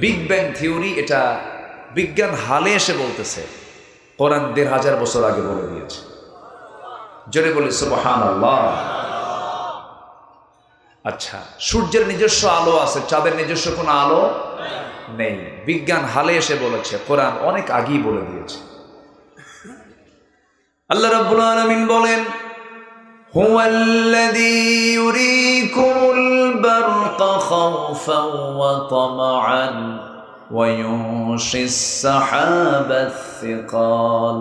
Big bang theory এটা বিজ্ঞান হালে এসে বলতেছে, কোরআন ১৫০০ বছর আগে বলে দিয়েছে। জোরে বলি সুবহানাল্লাহ। আচ্ছা, সূর্যের নিজস্ব আলো আছে, চাঁদের নিজস্ব কোনো আলো নেই। বিজ্ঞান হালে এসে বলেছে, কোরআন অনেক আগেই বলে দিয়েছে। আল্লাহ রাব্বুল আলামিন বলেন, হুয়াল্লাযী ইউরীকুমুল বারকা খাওফান ওয়া তামআন ওয়া ইউনশিস সাহাবাস সিকাল।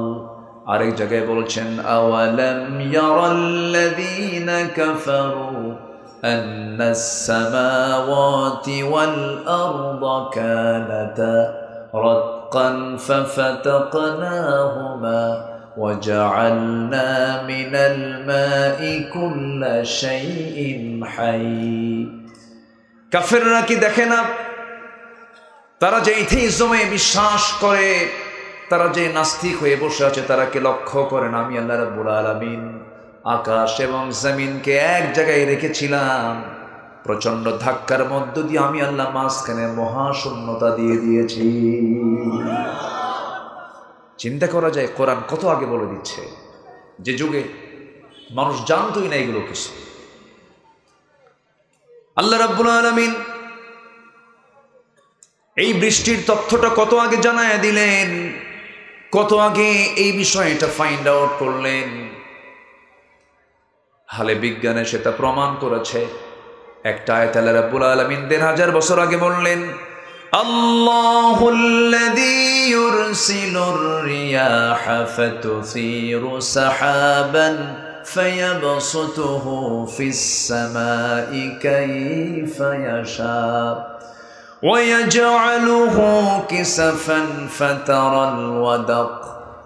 আরেক জায়গায় বলছেন, আওয়ালাম ইয়ারাল্লাযীনা কাফারু আন্নাস সামাওয়াতি ওয়াল আরদা কানাতা রাতকান ফাফাতাকনাহুমা وجعلنا من الماء كل شيء حي। কাফেররা কি দেখে না? তারা যে ইথিজমে বিশ্বাস করে, তারা যে নাস্তিক হয়ে বসে আছে, তারা কি লক্ষ্য করে না আমি আল্লাহ রাব্বুল আলামিন আকাশ এবং জমিনকে এক জায়গায় রেখেছিলাম, প্রচন্ড ধাক্কার মধ্য দিয়ে আমি আল্লাহ মাঝখানে মহাশূন্যতা দিয়ে দিয়েছি। চিন্তা করা যায় কোরআন কত আগে বলে দিচ্ছে, যে যুগে মানুষ জানতই না এগুলো কিছু। আল্লাহ রাব্বুল আলামিন এই বৃষ্টির তথ্যটা কত আগে জানায় দিলেন, কত আগে এই বিষয়টা ফাইন্ড আউট করলেন। হালে বিজ্ঞানে সেটা প্রমাণ করেছে। একটা আয়াত আল্লাহ রাব্বুল আলামিন ১৫০০ বছর আগে বললেন, আল্লাহুল্লাযী ইউরসিলুর রিয়াহা ফাতুসীরু সাহাবান ফায়াবসুতুহু ফিস সামাই কাইফা ইয়াশা ওয়া ইয়াজআলুহু কিসাফান ফাতারাল ওয়াদাক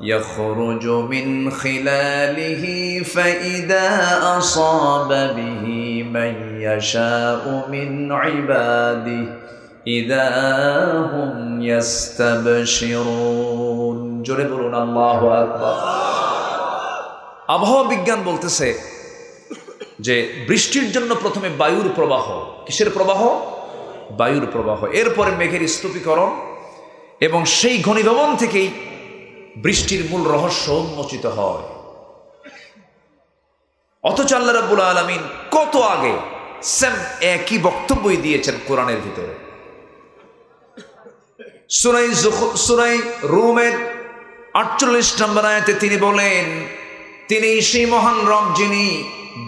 ইয়াখরুজু মিন খিলালিহি ফাইদা আসাবা বিহি মান ইয়াশাউ মিন ইবাদিহি ইযা হুম ইস্তাবশিরুন। জোরে বলুন আল্লাহু আকবার। আবহাওয়া বিজ্ঞান বলতেছে যে বৃষ্টির জন্য প্রথমে বায়ুর প্রবাহ। কিসের প্রবাহ? বায়ুর প্রবাহ। এরপরে মেঘের স্তূপীকরণ, এবং সেই ঘনীভবন থেকেই বৃষ্টির মূল রহস্য উন্মোচিত হয়। অথচ আল্লাহ রাব্বুল আলামিন কত আগে সেম একই বক্তব্যই দিয়েছেন কোরআনের ভিতরে। সূরা রুমের ৪৮ নম্বর আয়াতে তিনি বলেন, তিনি সেই মহান রব যিনি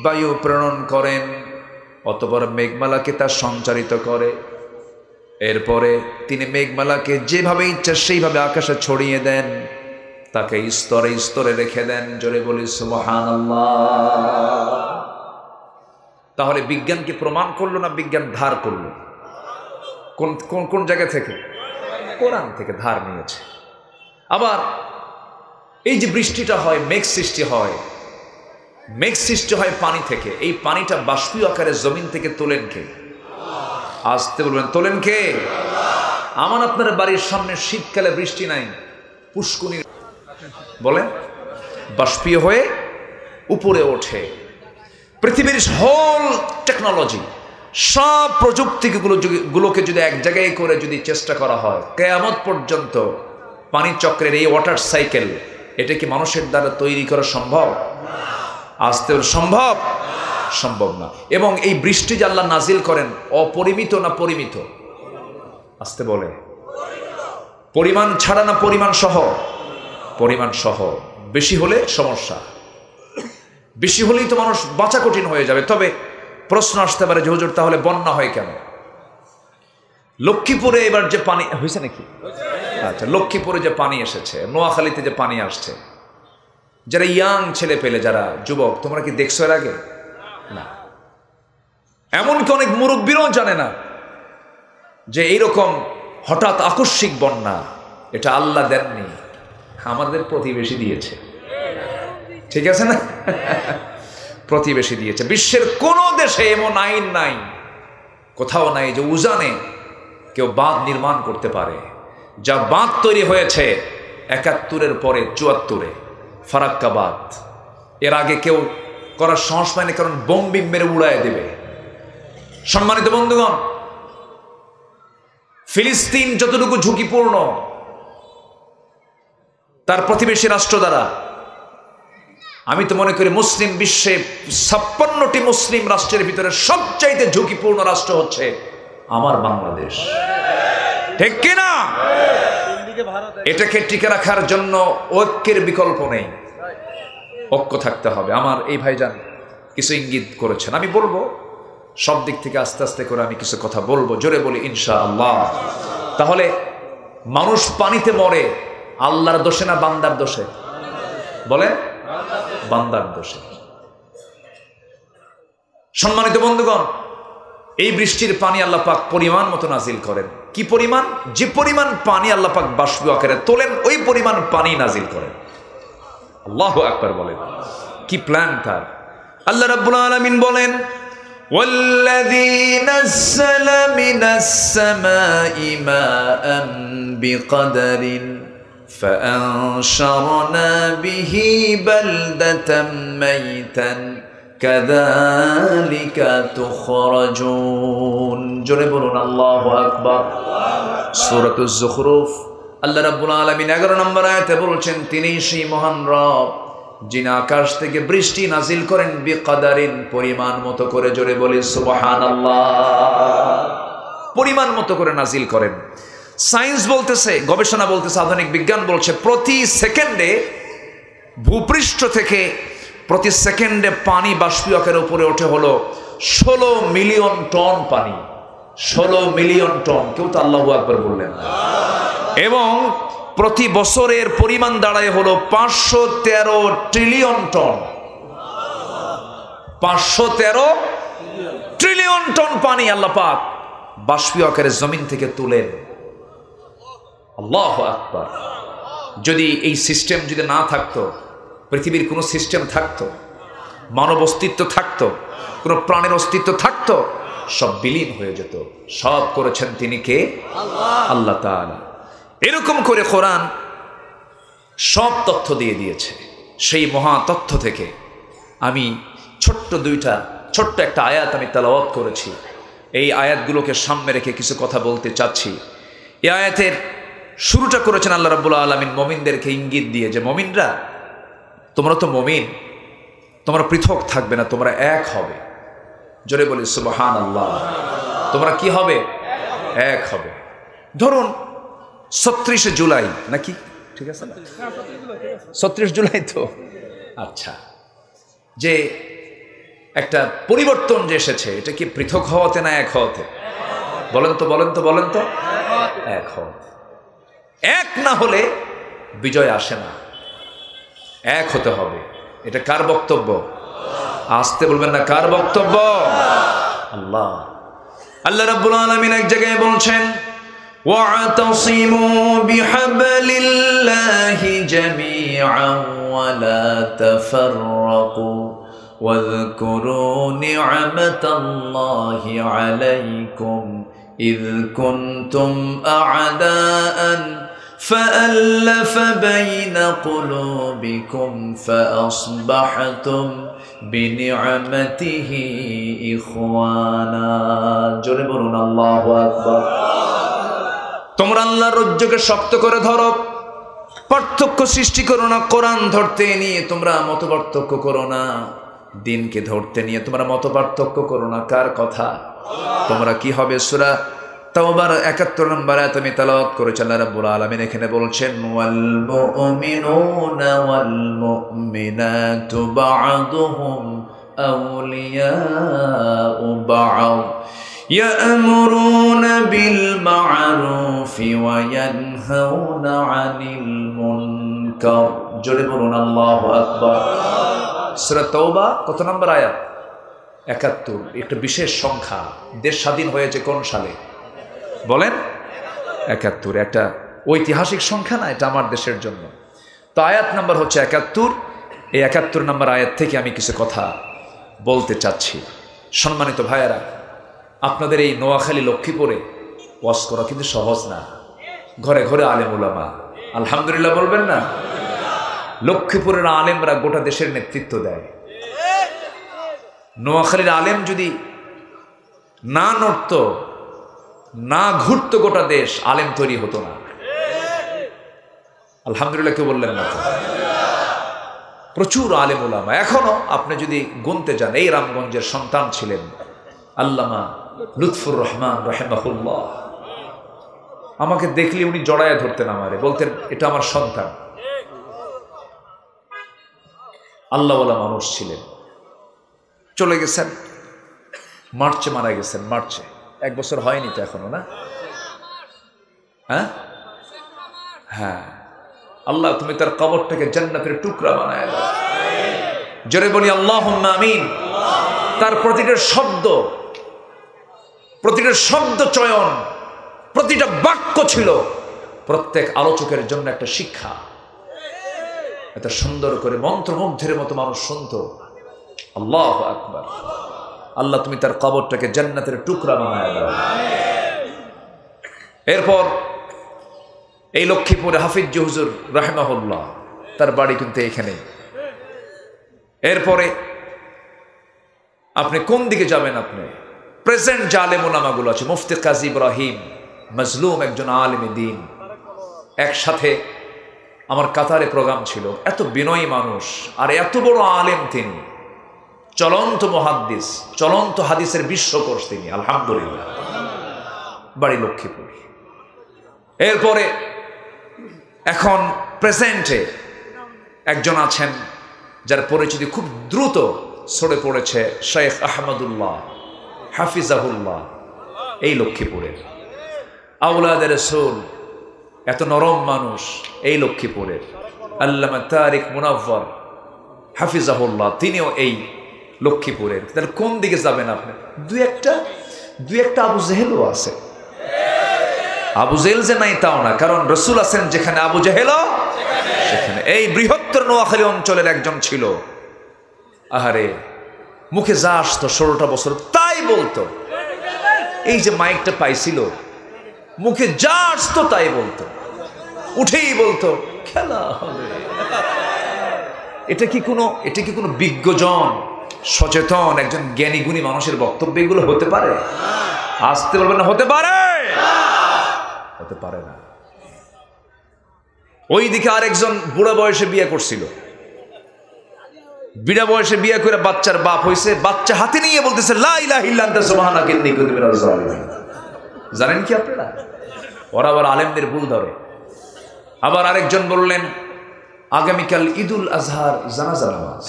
বায়ু প্রেরণ করেন, অতঃপর মেঘমালাকে তা সঞ্চারিত করে। এরপরে তিনি মেঘমালাকে যেভাবে ইচ্ছা সেইভাবে আকাশে ছড়িয়ে দেন, তাকে স্তরে স্তরে রেখে দেন। জোরে বলি সুবহানাল্লাহ। তাহলে বিজ্ঞানকে প্রমাণ করলো না বিজ্ঞান ধার করলো? কোন কোন কোন জায়গা থেকে? কোরআন থেকে ধার নিয়েছে। আবার এই যে বৃষ্টিটা হয়, মেঘ সৃষ্টি হয়, মেঘ সৃষ্টি হয় পানি থেকে। এই পানিটা বাষ্পীয় আকারে জমিন থেকে তোলেন কে? আসতে বলবেন, তোলেন কে? আমার আপনার বাড়ির সামনে শীতকালে বৃষ্টি নাই, পুষ্কুনি বলেন, বাষ্পীয় হয়ে উপরে ওঠে। পৃথিবীর হোল টেকনোলজি, সব প্রযুক্তিগুলোকে যদি এক জায়গায় করে যদি চেষ্টা করা হয়, কিয়ামত পর্যন্ত পানি চক্রের এই ওয়াটার সাইকেল, এটা কি মানুষের দ্বারা তৈরি করা সম্ভব? আসতে সম্ভব? সম্ভব না। এবং এই বৃষ্টি যে আল্লাহ নাজিল করেন, অপরিমিত না পরিমিত? আসতে বলে, পরিমাণ ছাড়া না পরিমাণ সহ? পরিমাণ সহ। বেশি হলে সমস্যা, বেশি হলেই তো মানুষ বাঁচা কঠিন হয়ে যাবে। তবে প্রশ্ন আসতে পারে যে হুজুর, তাহলে বন্যা হয় কেন? লক্ষ্মীপুরে এবার যে পানি হয়েছে নাকি? আচ্ছা, লক্ষ্মীপুরে যে পানি এসেছে, নোয়াখালীতে যে পানি আসছে, যারা ইয়াং ছেলে পেলে, যারা যুবক, তোমরা কি দেখছো এর আগে? না। এমনকি অনেক মুরব্বীরাও জানে না যে এইরকম হঠাৎ আকস্মিক বন্যা এটা আল্লাহ দেননি, আমাদের প্রতিবেশী দিয়েছে। ঠিক আছে না? প্রতিবেশী দিয়েছে। বিশ্বের কোন দেশে এমন আইন নাই, কোথাও নাই যে উজানে কেউ বাঁধ নির্মাণ করতে পারে। যা বাঁধ তৈরি হয়েছে ৭১-এর পরে ৭৪-এ ফারাক্কা বাঁধ, এর আগে কেউ করার সাহস পায়নি, কারণ বোম বিম মেরে উড়ায় দেবে। সম্মানিত বন্ধুগণ, ফিলিস্তিন যতটুকু ঝুঁকিপূর্ণ তার প্রতিবেশী রাষ্ট্র দ্বারা, আমি তো মনে করি মুসলিম বিশ্বে 56টি মুসলিম রাষ্ট্রের ভিতরে সবচাইতে ঝুঁকিপূর্ণ রাষ্ট্র হচ্ছে আমার বাংলাদেশ। ঠিক কিনা? এটাকে টিকে রাখার জন্য ঐক্যের বিকল্প নেই, ঐক্য থাকতে হবে। আমার এই ভাইজান কিছু ইঙ্গিত করেছেন, আমি বলবো সব দিক থেকে আস্তে আস্তে করে আমি কিছু কথা বলবো, জোরে বলি ইনশাআল্লাহ। তাহলে মানুষ পানিতে মরে আল্লাহর দোষে না বান্দার দোষে? বলে বান্দার দোষে। সম্মানিত বন্ধুগণ, এই বৃষ্টির পানি আল্লাহ পাক পরিমাণ মতো নাজিল করেন। কি পরিমাণ? যে পরিমাণ পানি আল্লাহ পাক বাষ্প আকারে তোলেন ওই পরিমাণ পানি নাজিল করেন। আল্লাহু আকবার বলেন, কি প্ল্যান তার। আল্লাহ রাব্বুল আলামিন বলেন, ওয়াল্লাযী নাযালা মিনাস সামাই মাআন বিকদরিন ফাআনশারনা বিহি বালদাতাম মাইতান কাযালিকা তুখরাজুন। জোরে বলুন আল্লাহু আকবার। সূরাতুজ যুখরুফ আল্লাহ রাব্বুল আলামিন 11 নম্বর আয়াতে বলছেন, তিনি সেই মহান রব যিনি আকাশ থেকে বৃষ্টি নাজিল করেন বিকদারিন, পরিমাণ মতো করে। জোরে বলি সুবহানাল্লাহ। পরিমাণ মতো করে নাজিল করেন। সায়েন্স বলতেছে, গবেষণা বলতেছে, আধুনিক বিজ্ঞান বলছে, প্রতি সেকেন্ডে ভূপৃষ্ঠ থেকে প্রতি সেকেন্ডে পানি বাষ্পীয়কের উপরে ওঠে হলো 16 মিলিয়ন টন পানি। 16 মিলিয়ন টন। কেউ তো আল্লাহু আকবার বললেন না। এবং প্রতি বছরের পরিমাণ দাঁড়ায় হলো 513 ট্রিলিয়ন টন। 513 ট্রিলিয়ন টন পানি আল্লাহ পাক বাষ্পীয় আকারে জমিন থেকে তুলেন। আল্লাহু আকবার। যদি এই সিস্টেম যদি না থাকতো, পৃথিবীর কোনো সিস্টেম থাকতো, মানব অস্তিত্ব থাকতো, কোনো প্রাণের অস্তিত্ব থাকতো, সব বিলীন হয়ে যেত। সব করেছেন তিনি কে? আল্লাহ তাআলা। এরকম করে কোরআন সব তথ্য দিয়ে দিয়েছে। সেই মহা তথ্য থেকে আমি ছোট্ট একটা আয়াত আমি তেলাওয়াত করেছি। এই আয়াতগুলোকে সামনে রেখে কিছু কথা বলতে চাচ্ছি। এই আয়াতের শুরুটা করেছেন আল্লাহ রাব্বুল আলামিন মুমিনদেরকে ইঙ্গিত দিয়ে, যে মুমিনরা, তোমরা তো মুমিন, তোমরা পৃথক থাকবে না, তোমরা এক হবে। জোরে বলি সুবহানাল্লাহ। তোমরা কি হবে? এক হবে। ধরুন 36 জুলাই নাকি, ঠিক আছে না? 36 জুলাই তো। আচ্ছা, যে একটা পরিবর্তন যে এসেছে, এটা কি পৃথক হওয়াতে না এক হওয়াতে? বলেন তো এক হওয়াতে। এক না হলে বিজয় আসে না, এক হতে হবে। এটা কার বক্তব্য? আসতে বলবেন না, কার বক্তব্য? আল্লাহ। আল্লাহ রাব্বুল আলামিন এক জায়গায় বলছেন, ওয়া'তাসিমু বিহাবলিল্লাহি জামিআন ওয়া লা তাফাররাকু ওয়াযকুরু নি'মাতাল্লাহি আলাইকুম ইয কুনতুম আ'দাআন فألف بين قلوبكم فأصبحتم بنعمته إخوانا। জোরে বলুন আল্লাহু আকবার। তোমরা আল্লাহর রজ্জুকে শক্ত করে ধরো, পার্থক্য সৃষ্টি করো না। কোরআন ধরতে নিয়ে তোমরা মত পার্থক্য করো না, দিনকে ধরতে নিয়ে তোমরা মত পার্থক্য করো না। কার কথা? তোমরা কি হবে? সূরা তাওবার 71 নম্বর আয়াত আমি তেলাওয়াত করেছি। আল্লাহ রাব্বুল আলামিন এখানে বলছেন, ওয়াল মুমিনুনা ওয়াল মুমিনাতু বা'দুহুম আউলিয়াউ বা'দ ইয়া'মুরুনা বিল মা'রুফি ওয়া ইয়ানহাউনা আনিল মুনকার। জোরে বলুন আল্লাহু আকবার। সূরা তাওবা কত নম্বর আয়াত? 71। একটা বিশেষ সংখ্যা। দেশ স্বাধীন হয়েছে কোন সালে? বলেন। 71। একটা ঐতিহাসিক সংখ্যা না, এটা আমার দেশের জন্য। তো আয়াত নাম্বার হচ্ছে 71। এই 71 নম্বর আয়াত থেকে আমি কিছু কথা বলতে চাচ্ছি। সম্মানিত ভাইয়েরা, আপনাদের এই নোয়াখালী লক্ষ্মীপুরে ওয়াজ করা কিন্তু সহজ না। ঘরে ঘরে আলেম উলামা, আলহামদুলিল্লাহ বলবেন না? লক্ষ্মীপুরের আলেমরা গোটা দেশের নেতৃত্ব দেয়। নোয়াখালীর আলেম যদি না নড়ত, না ঘুরতো গোটা দেশ, আলেম তৈরি হতো না। আলহামদুলিল্লাহ কেউ বললেন না তো? প্রচুর আলেম ওলামা এখনো আপনি যদি গুনতে যান। এই রামগঞ্জের সন্তান ছিলেন আল্লামা লুৎফুর রহমান রাহিমাহুল্লাহ। আমাকে দেখলে উনি জড়ায় ধরতেন আমারে, বলতেন এটা আমার সন্তান। আল্লাহওয়ালা মানুষ ছিলেন। চলে গেছেন, মার্চে মারা গেছেন। মার্চে, 1 বছর হয়নি তো এখনো, না? হ্যাঁ, আল্লাহ তুমি তার কবরটাকে জান্নাতের টুকরা বানায় দাও। জোরে বলি আল্লাহুম্মা আমিন। তার প্রতিটা শব্দ চয়ন, প্রতিটা বাক্য ছিল প্রত্যেক আলোচকের জন্য একটা শিক্ষা। এত সুন্দর করে মন্ত্রমুগ্ধের মতো মানুষ শুনত। আল্লাহু আকবার। আল্লাহ তুমি তার কবরটাকে জান্নাতের টুকরা বানায় দাও। এরপর এই লক্ষ্মীপুরে হাফিজ হুজুর রাহিমাহুল্লাহ, তার বাড়ি কিন্তু এখানে। এরপরে আপনি কোন দিকে যাবেন? আপনি প্রেজেন্ট যে আলেম ওলামাগুলো আছে, মুফতি কাজী ইব্রাহিম মজলুম, একজন আলেমে দ্বীন। একসাথে আমার কাতারে প্রোগ্রাম ছিল। এত বিনয়ী মানুষ আর এত বড় আলেম তিনি, চলন্ত মুহাদ্দিস, চলন্ত হাদিসের বিশ্বকোষ তিনি, আলহামদুলিল্লাহ। বাড়ি লক্ষ্মীপুর। এরপরে এখন প্রেজেন্টে একজন আছেন যার পরিচিতি খুব দ্রুত ছড়ে পড়েছে, শেখ আহমদুল্লাহ হাফিজাহুল্লাহ, এই লক্ষ্মীপুরের। আওলাদে রাসূল, এত নরম মানুষ, এই লক্ষ্মীপুরের। আল্লামা তারিক মুনাওয়ার হাফিজাহুল্লাহ, তিনিও এই লক্ষ্মীপুরের। তাহলে কোন দিকে যাবেন আপনি? দুই একটা আবু জেহেলও আছে। আবু জেহেল যে নাই তাও না, কারণ রসুল আছেন যেখানে, আবু জেহেলও সেখানে। এই বৃহত্তর নোয়াখালী অঞ্চলের একজন ছিল, আহারে মুখে যা আসতো 16টা বছর তাই বলতো। এই যে মাইকটা পাইছিল, মুখে যা আসতো তাই বলতো, উঠেই বলতো খেলা হবে। এটা কি কোনো বিজ্ঞজন, সচেতন একজন জ্ঞানী গুণী মানুষের বক্তব্য এগুলো হতে পারে? আসতে বলবেন না, হতে পারে? হতে পারে না। ওইদিকে আরেকজন বুড়া বয়সে বিয়ে করছিল, বিড়া বয়সে বিয়ে করে বাচ্চার বাপ হয়েছে, বাচ্চা হাতে নিয়ে বলতেছে লা ইলাহা ইল্লা আনতা সুবহানাকা ইন্নী কুনতু মিনাজ জালিমিন। জানেন কি আপনারা? ওরা আবার আলেমদের ভুল ধরে। আবার আরেকজন বললেন আগামীকাল ঈদুল আজহার জানাজা নামাজ।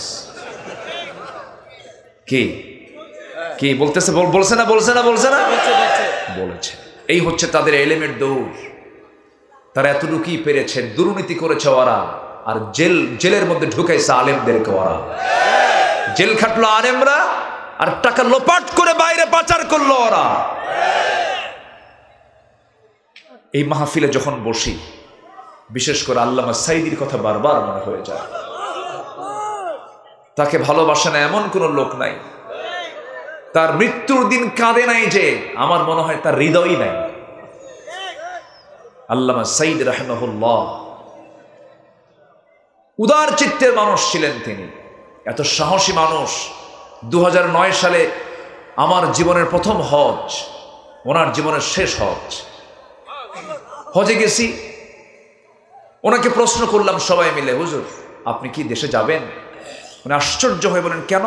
কি বলতেছে? বলছে না বলেছে। এই হচ্ছে তাদের এলেমের দৌড়। তারা এতটুকুই পেরেছে, দুর্নীতি করেছে ওরা, আর জেলের মধ্যে ঢুকাইছে আলেমদেরকে ওরা। জেল খাটলো আলেমরা, আর টাকা লোপাট করে বাইরে পাচার করলো ওরা। এই মাহফিলে যখন বসি, বিশেষ করে আল্লামা সাইদির কথা বারবার মনে হয়ে যায়। তাকে ভালোবাসে না এমন কোন লোক নাই, তার মৃত্যুর দিন কাঁদে নাই যে, আমার মনে হয় তার হৃদয় নাই। আল্লামা সাইদ রাহিমাহুল্লাহ উদার চিত্তের মানুষ ছিলেন তিনি, এত সাহসী মানুষ। 2009 সালে আমার জীবনের প্রথম হজ, ওনার জীবনের শেষ হজ। হজে গেছি, ওনাকে প্রশ্ন করলাম সবাই মিলে, হুজুর আপনি কি দেশে যাবেন? উনি আশ্চর্য হয়ে বলেন, কেন,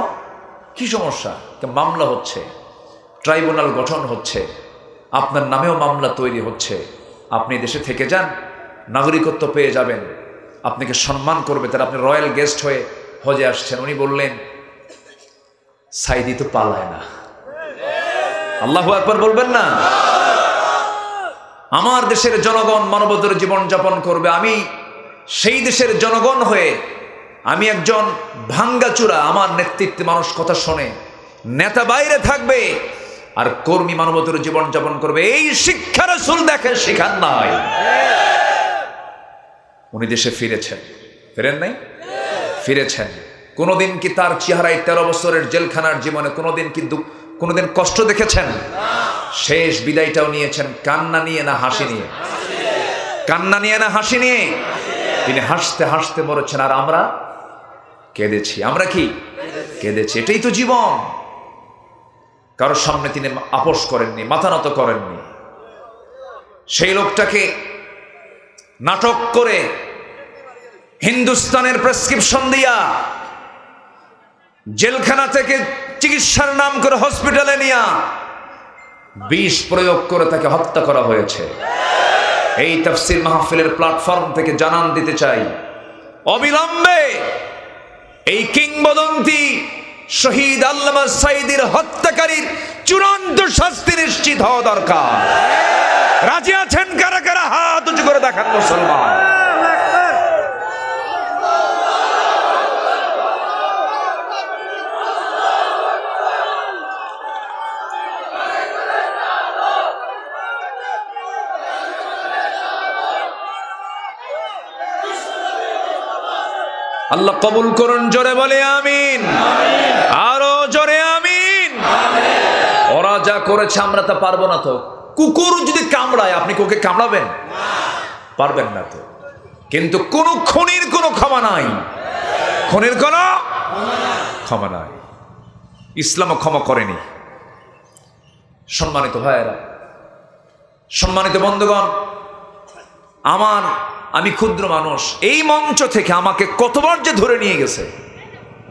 কি সমস্যা? মামলা হচ্ছে, ট্রাইব্যুনাল গঠন হচ্ছে, আপনার নামেও মামলা তৈরি হচ্ছে, আপনি দেশে থেকে যান, নাগরিকত্ব পেয়ে যাবেন, আপনাকে সম্মান করবে, তারা আপনি রয়্যাল গেস্ট হয়ে হজে আসছেন। উনি বললেন সাইদি তো পালায় না। আল্লাহু আকবার বলবেন না? আমার দেশের জনগণ মানবতার জীবন যাপন করবে, আমি সেই দেশের জনগণ হয়ে, আমি একজন ভাঙ্গাচুরা, আমার নেতৃত্বে মানুষ কথা শোনে, নেতা বাইরে থাকবে আর কর্মী মানবতার জীবন যাপন করবে। এই শিক্ষা রাসূল দেখে শেখান নাই। উনি দেশে ফিরেছেন, ফেরেন নাই? ফিরেছেন। কোনোদিন কি তার চেহারায় 13 বছরের জেলখানার জীবনে কোনোদিন কষ্ট দেখেছেন? শেষ বিদায়টাও নিয়েছেন কান্না নিয়ে না হাসি নিয়ে? কান্না নিয়ে না হাসি নিয়ে? তিনি হাসতে হাসতে মরেছেন, আর আমরা কেঁদেছি। আমরা কি কেঁদেছি? এটাই তো জীবন। কারোর সামনে তিনি আপোষ করেননি, মাথা নত করেননি। সেই লোকটাকে নাটক করে হিন্দুস্তানের প্রেসক্রিপশন দিয়া জেলখানা থেকে চিকিৎসার নাম করে হসপিটালে নিয়া বিষ প্রয়োগ করে তাকে হত্যা করা হয়েছে। এই তাফসীর মাহফিলের প্ল্যাটফর্ম থেকে জানান দিতে চাই, অবিলম্বে এই কিংবদন্তি শহীদ আল্লামা সাঈদীর হত্যাকারীর চূড়ান্ত শাস্তি নিশ্চিত হওয়া দরকার। রাজি আছেন কারা কারা? হাত উঁচু করে দেখান মুসলমান। আল্লাহ কবুল করুন, জোরে বলে আমিন, আরো জোরে আমিন। ওরা যা করেছে আমরা তা পারবো না তো। কুকুর যদি কামড়ায় আপনি ওকে কামড়াবেন? পারবেন না তো। কিন্তু কোন খুনির কোনো ক্ষমা নাই, খুনির কোনো ক্ষমা নাই। ইসলামও ক্ষমা করেনি। সম্মানিত ভাইয়েরা, সম্মানিত বন্ধুগণ, আমি ক্ষুদ্র মানুষ, এই মঞ্চ থেকে আমাকে কতবার যে ধরে নিয়ে গেছে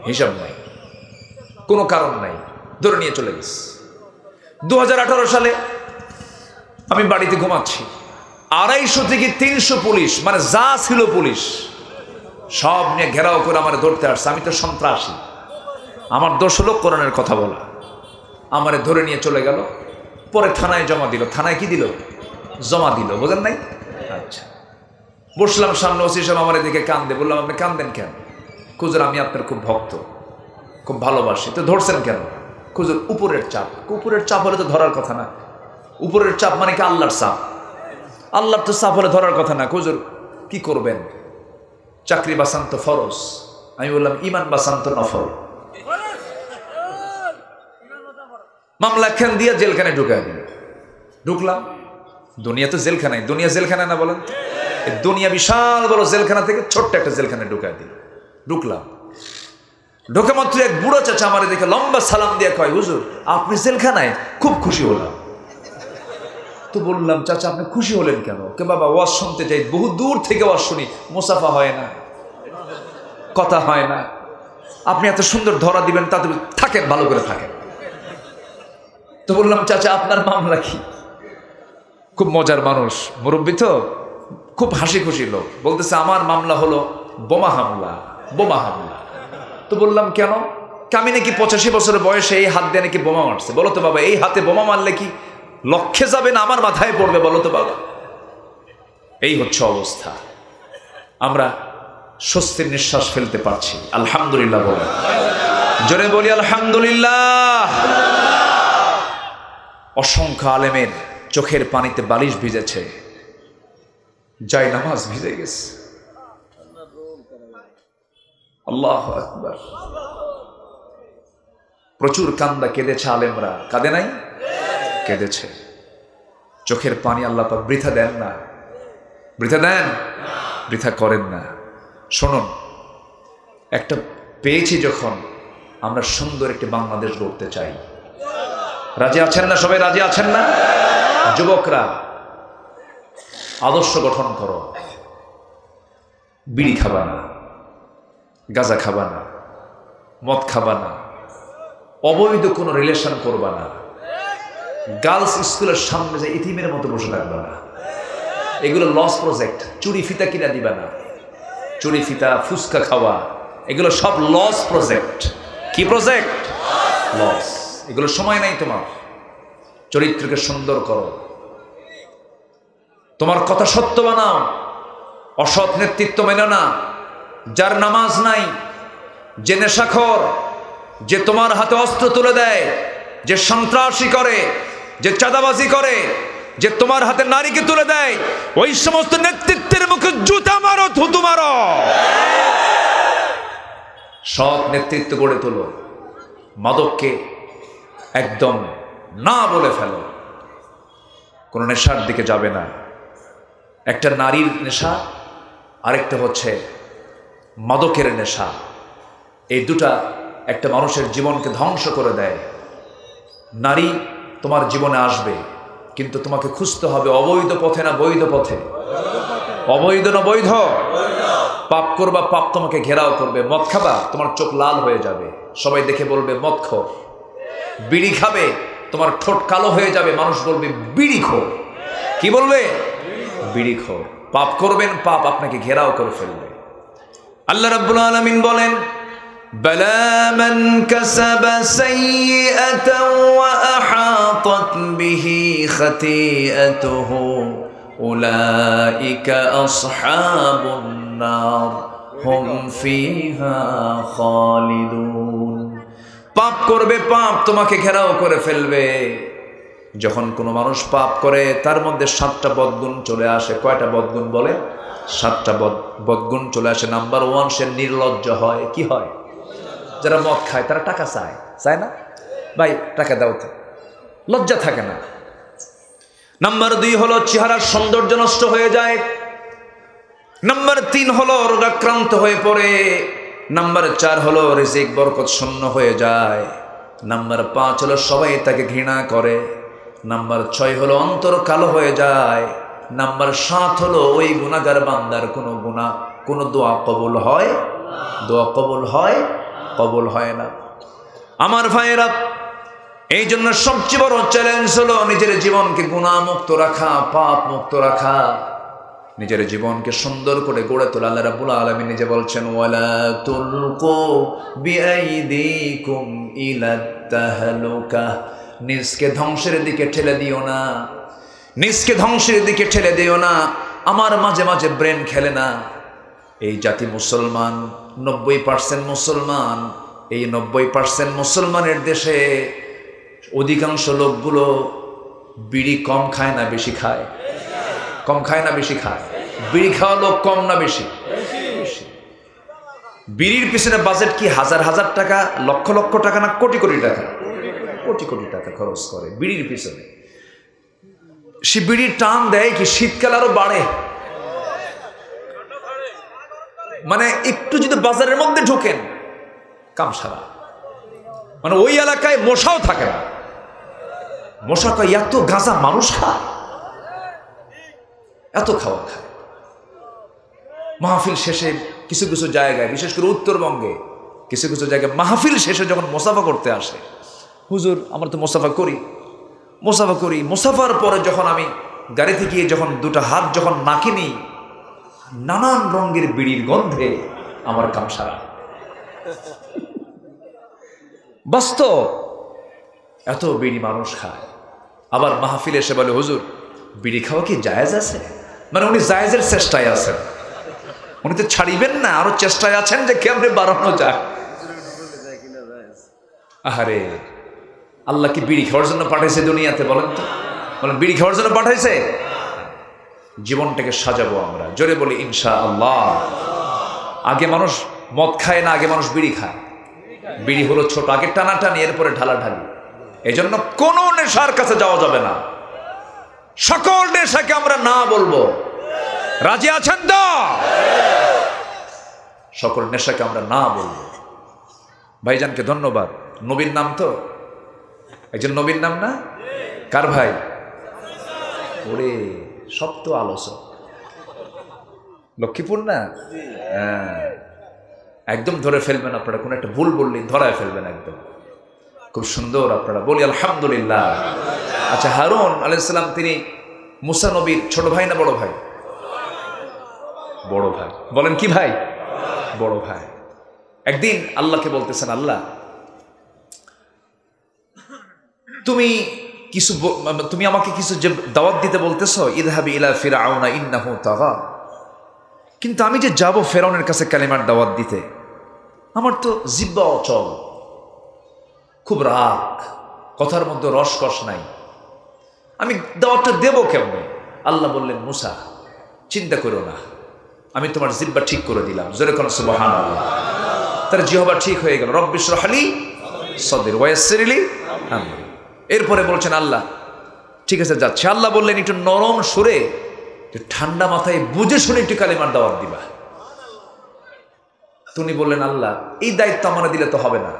হিসাব নাই, কোনো কারণ নাই, ধরে নিয়ে চলে গেছে। 2018 সালে আমি বাড়িতে ঘুমাচ্ছি, 250 থেকে 300 পুলিশ, মানে যা ছিল পুলিশ সব নিয়ে ঘেরাও করে আমার ধরতে আসছে। আমি তো সন্ত্রাসী, আমার দোষ হলো কোরআনের কথা বলা। আমারে ধরে নিয়ে চলে গেল, পরে থানায় জমা দিল। থানায় কি দিল? জমা দিল, বোঝেন নাই? আচ্ছা, বসলাম সামনে, ওসি সাহেব আমার দিকে কান্দে। বললাম আপনি কান্দেন কেন? হুজুর আমি আপনার খুব ভক্ত, খুব ভালোবাসি। তো ধরছেন কেন? হুজুর উপরের চাপ। উপরের চাপ হলে তো ধরার কথা না। উপরের চাপ মানে কি? আল্লাহর চাপ। আল্লাহর তো চাপ হলে ধরার কথা না। হুজুর কি করবেন? চাকরি বাঁচান তো ফরজ। আমি বললাম ইমান বাঁচান তো নফল। মামলা খান দিয়া জেলখানায় ঢুকায় দিল। ঢুকলাম। দুনিয়া তো জেলখানায়, দুনিয়া জেলখানা না বলেন? দুনিয়া বিশাল বড় জেলখানা থেকে ছোট্ট একটা জেলখানায় ঢুকায় দিল। ঢুকলাম, ঢোকে মাত্র এক বুড়ো চাচা আমার দেখে লম্বা সালাম দিয়ে কয়, হুজুর আপনি জেলখানায়? খুব খুশি হলাম। তো বললাম চাচা আপনি খুশি হলেন কেন? কে বাবা ওয়াজ শুনতে যাই, বহু দূর থেকে ওয়াজ শুনি, মুসাফা হয় না, কথা হয় না, আপনি এত সুন্দর ধরা দিবেন, তাতে থাকেন, ভালো করে থাকেন। তো বললাম চাচা আপনার মামলা কি? খুব মজার মানুষ, মুরব্বী তো, খুব হাসি খুশি লোক। বলতেছে আমার মামলা হলো বোমা হামলা। বোমা হামলা। তো বললাম কেন? আমি নাকি 85 বছরের বয়সে এই হাত দিয়ে নাকি বোমা মারছে। বলো তো বাবা, এই হাতে বোমা মারলে কি লক্ষ্যে যাবে না আমার মাথায় পড়বে? বলো তো বাবা। এই হচ্ছে অবস্থা। আমরা স্বস্তির নিঃশ্বাস ফেলতে পারছি, আলহামদুলিল্লাহ বলে, জোরে বলি আলহামদুলিল্লাহ। অসংখ্য আলেমের চোখের পানিতে বালিশ ভিজেছে, যাই নামাজ ভিজে গেছে। আল্লাহু আকবার। প্রচুর কান্দা কেঁদেছে আলেমরা, কাঁদে নাই? কেঁদেছে। চোখের পানি আল্লাহ পাক বৃথা দেন না। বৃথা দেন? বৃথা করেন না। শুনুন, একটা পেয়েছি যখন, আমরা সুন্দর একটি বাংলাদেশ গড়তে চাই। রাজি আছেন না? সবাই রাজি আছেন না? যুবকরা আদর্শ গঠন করো। বিড়ি খাবা না, গাঁজা খাবা না, মদ খাবা না, অবৈধ কোনো রিলেশন করবা না, গার্লস স্কুলের সামনে যে ইতিমের মতো বসে থাকবা না, এগুলো লস প্রজেক্ট। চুরি ফিতা কিনা দিবা না, চুরি ফিতা, ফুচকা খাওয়া, এগুলো সব লস প্রজেক্ট। কি প্রজেক্ট? লস। এগুলো সময় নাই তোমার। চরিত্রকে সুন্দর করো, তোমার কথা সত্য বানাও, অসৎ নেতৃত্ব মেনো না। যার নামাজ নাই, যে নেশাখোর, যে তোমার হাতে অস্ত্র তুলে দেয়, যে সন্ত্রাসী করে, যে চাঁদাবাজি করে, যে তোমার হাতে নারীকে তুলে দেয়, ওই সমস্ত নেতৃত্বের মুখে জুতা মারো, থুতু মারো। সৎ নেতৃত্ব গড়ে তোলো। মাদককে একদম না বলে ফেলো, কোনো নেশার দিকে যাবে না। একটা নারীর নেশা, আরেকটা হচ্ছে মাদকের নেশা। এই দুটা একটা মানুষের জীবনকে ধ্বংস করে দেয়। নারী তোমার জীবনে আসবে, কিন্তু তোমাকে খুঁজতে হবে অবৈধ পথে না বৈধ পথে, অবৈধ না বৈধ। পাপ করবা, পাপ তোমাকে ঘেরাও করবে। মদ খাবা, তোমার চোখ লাল হয়ে যাবে, সবাই দেখে বলবে মদ খো। বিড়ি খাবে, তোমার ঠোঁট কালো হয়ে যাবে, মানুষ বলবে বিড়ি খো। কি বলবে? বিড়ি খো। পাপ করবেন, পাপ আপনাকে ঘেরাও করে ফেলবে। আল্লাহ রাব্বুল আলামিন বলেন, বালা মান কাসাবা সাইয়্যাতান ওয়া আহাতাত বিহি খাতিআতুহু উলাইকা আসহাবুন নার হুম ফিহা খালিদুন। পাপ করবে, পাপ তোমাকে ঘেরাও করে ফেলবে। যখন কোনো মানুষ পাপ করে তার মধ্যে 7টা বদগুণ চলে আসে। কয়টা বদগুণ বলে? 7টা বদগুণ চলে আসে। নাম্বার 1, সে নির্লজ্জ হয়। কি হয়? যারা মদ খায় তারা টাকা চায়, চায় না? ভাই টাকা দাও তো, লজ্জা থাকে না। নাম্বার 2 হলো চেহারার সৌন্দর্য নষ্ট হয়ে যায়। নাম্বার 3 হলো রোগাক্রান্ত হয়ে পড়ে। নাম্বার 4 হলো রিজিক বরকত শূন্য হয়ে যায়। নাম্বার 5 হলো সবাই তাকে ঘৃণা করে। নাম্বার 6 হলো অন্তর কালো হয়ে যায়। নাম্বার 7 হলো ওই গুনাহগার বান্দার কোনো গুনাহ, কোনো দোয়া কবুল হয়? দোয়া কবুল হয়? কবুল হয় না। আমার ভাইয়েরা, এই জন্য সবচেয়ে বড় চ্যালেঞ্জ হলো নিজের জীবনকে গুনাহ মুক্ত রাখা, পাপ মুক্ত রাখা, নিজের জীবনকে সুন্দর করে গড়ে তোলা। আল্লাহ রাব্বুল আলামিন নিজে বলছেন, ওয়ালা তুলকু বিআইদিকুম ইলাত তাহলুকা। নিজকে ধ্বংসের দিকে ঠেলে দিও না, নিজকে ধ্বংসের দিকে ঠেলে দিও না। আমার মাঝে মাঝে ব্রেন খেলে না। এই জাতি মুসলমান, 90% মুসলমান। এই 90% মুসলমানের দেশে অধিকাংশ লোকগুলো বিড়ি কম খায় না বেশি খায়? কম খায় না বেশি খায়? বিড়ি খাওয়া লোক কম না বেশি? বিড়ির পিছনে বাজেট কি হাজার হাজার টাকা, লক্ষ লক্ষ টাকা না কোটি কোটি টাকা? কোটি কোটি টাকা খরচ করে বিড়ির পিছনে। সে বিড়ির টান দেয় কি শীতকাল আরো বাড়ে। মানে একটু যদি বাজারের মধ্যে ঢোকেন কাম সারা, মানে ওই এলাকায় মশাও থাকে না। মশা কয় এত গাঁজা মানুষ খায়, এত খাওয়া খায়। মাহফিল শেষে কিছু কিছু জায়গায়, বিশেষ করে উত্তরবঙ্গে কিছু কিছু জায়গায় মাহফিল শেষে যখন মোসাফা করতে আসে, হুজুর আমরা তো মোসাফা করি, মোসাফার পরে যখন আমি গাড়িতে গিয়ে যখন 2টা হাত যখন নাকে নিই, নানান রঙের বিড়ির গন্ধে আমার কাম সারা। বাস্তব, এত বিড়ি মানুষ খায়। আবার মাহফিল এসে বলে, হুজুর বিড়ি খাওয়া কি জায়েজ আছে? মানে উনি জায়েজের চেষ্টায় আছেন, উনি তো ছাড়িবেন না, আরো চেষ্টায় আছেন যে কেমনে বাড়ানো যায়। আহারে, আল্লাহ কি বিড়ি খাওয়ার জন্য পাঠাইছে দুনিয়াতে? বলেন তো, বলেন বিড়ি খাওয়ার জন্য পাঠাইছে? জীবনটাকে সাজাবো আমরা, জোরে বলি ইনশাআল্লাহ। আগে মানুষ মদ খায় না, আগে মানুষ বিড়ি খায়। বিড়ি হলো ছোট, আগে টানাটানি, এরপরে ঢালাঢালি। এই জন্য কোন নেশার কাছে যাওয়া যাবে না। সকল নেশাকে আমরা না বলবো, রাজি আছেন তো? সকল নেশাকে আমরা না বলবো। ভাইজানকে ধন্যবাদ। নবীর নাম তো, একজন নবীর নাম না? কার ভাই? ওরে সব তো আলোচক, লক্ষ্মীপুর না? হ্যাঁ, একদম ধরে ফেলবেন আপনারা, কোন একটা ভুল বললেই ধরায় ফেলবেন একদম। খুব সুন্দর, আপনারা বলি আলহামদুলিল্লাহ। আচ্ছা, হারুন আলাইহিস সালাম তিনি মুসা নবীর ছোট ভাই না বড় ভাই? বড় ভাই। বলেন কি ভাই? বড় ভাই। একদিন আল্লাহকে বলতেছেন, আল্লাহ তুমি আমাকে কিছু যে দাওয়াত দিতে বলতেছো, ইযহাবি ইলা ফিরআউনা ইন্নাহু তাগা, কিন্তু আমি যে যাব ফেরাউনের কাছে কালিমার দাওয়াত দিতে, আমার তো জিহ্বা অচল, খুব রাগ, কথার মধ্যে রসকস নাই, আমি দাওয়াতটা দেব কেমনে? আল্লাহ বললেন, মুসা চিন্তা করো না, আমি তোমার জিহ্বা ঠিক করে দিলাম। জোরে কোন সুবহানাল্লাহ। তার জিহ্বা ঠিক হয়ে গেল। রব্বি ইশরাহ লি সাদরি ওয়া ইয়াসসির লি আমরি। এরপরে বলছেন, আল্লাহ ঠিক আছে যাচ্ছে। আল্লাহ বললেন, একটু নরম সুরে, একটু ঠান্ডা মাথায় বুঝে শুনে একটু কালিমার দাওয়াত দিবা। তুমি বললেন, আল্লাহ এই দায়িত্ব আমার দিলে তো হবে না,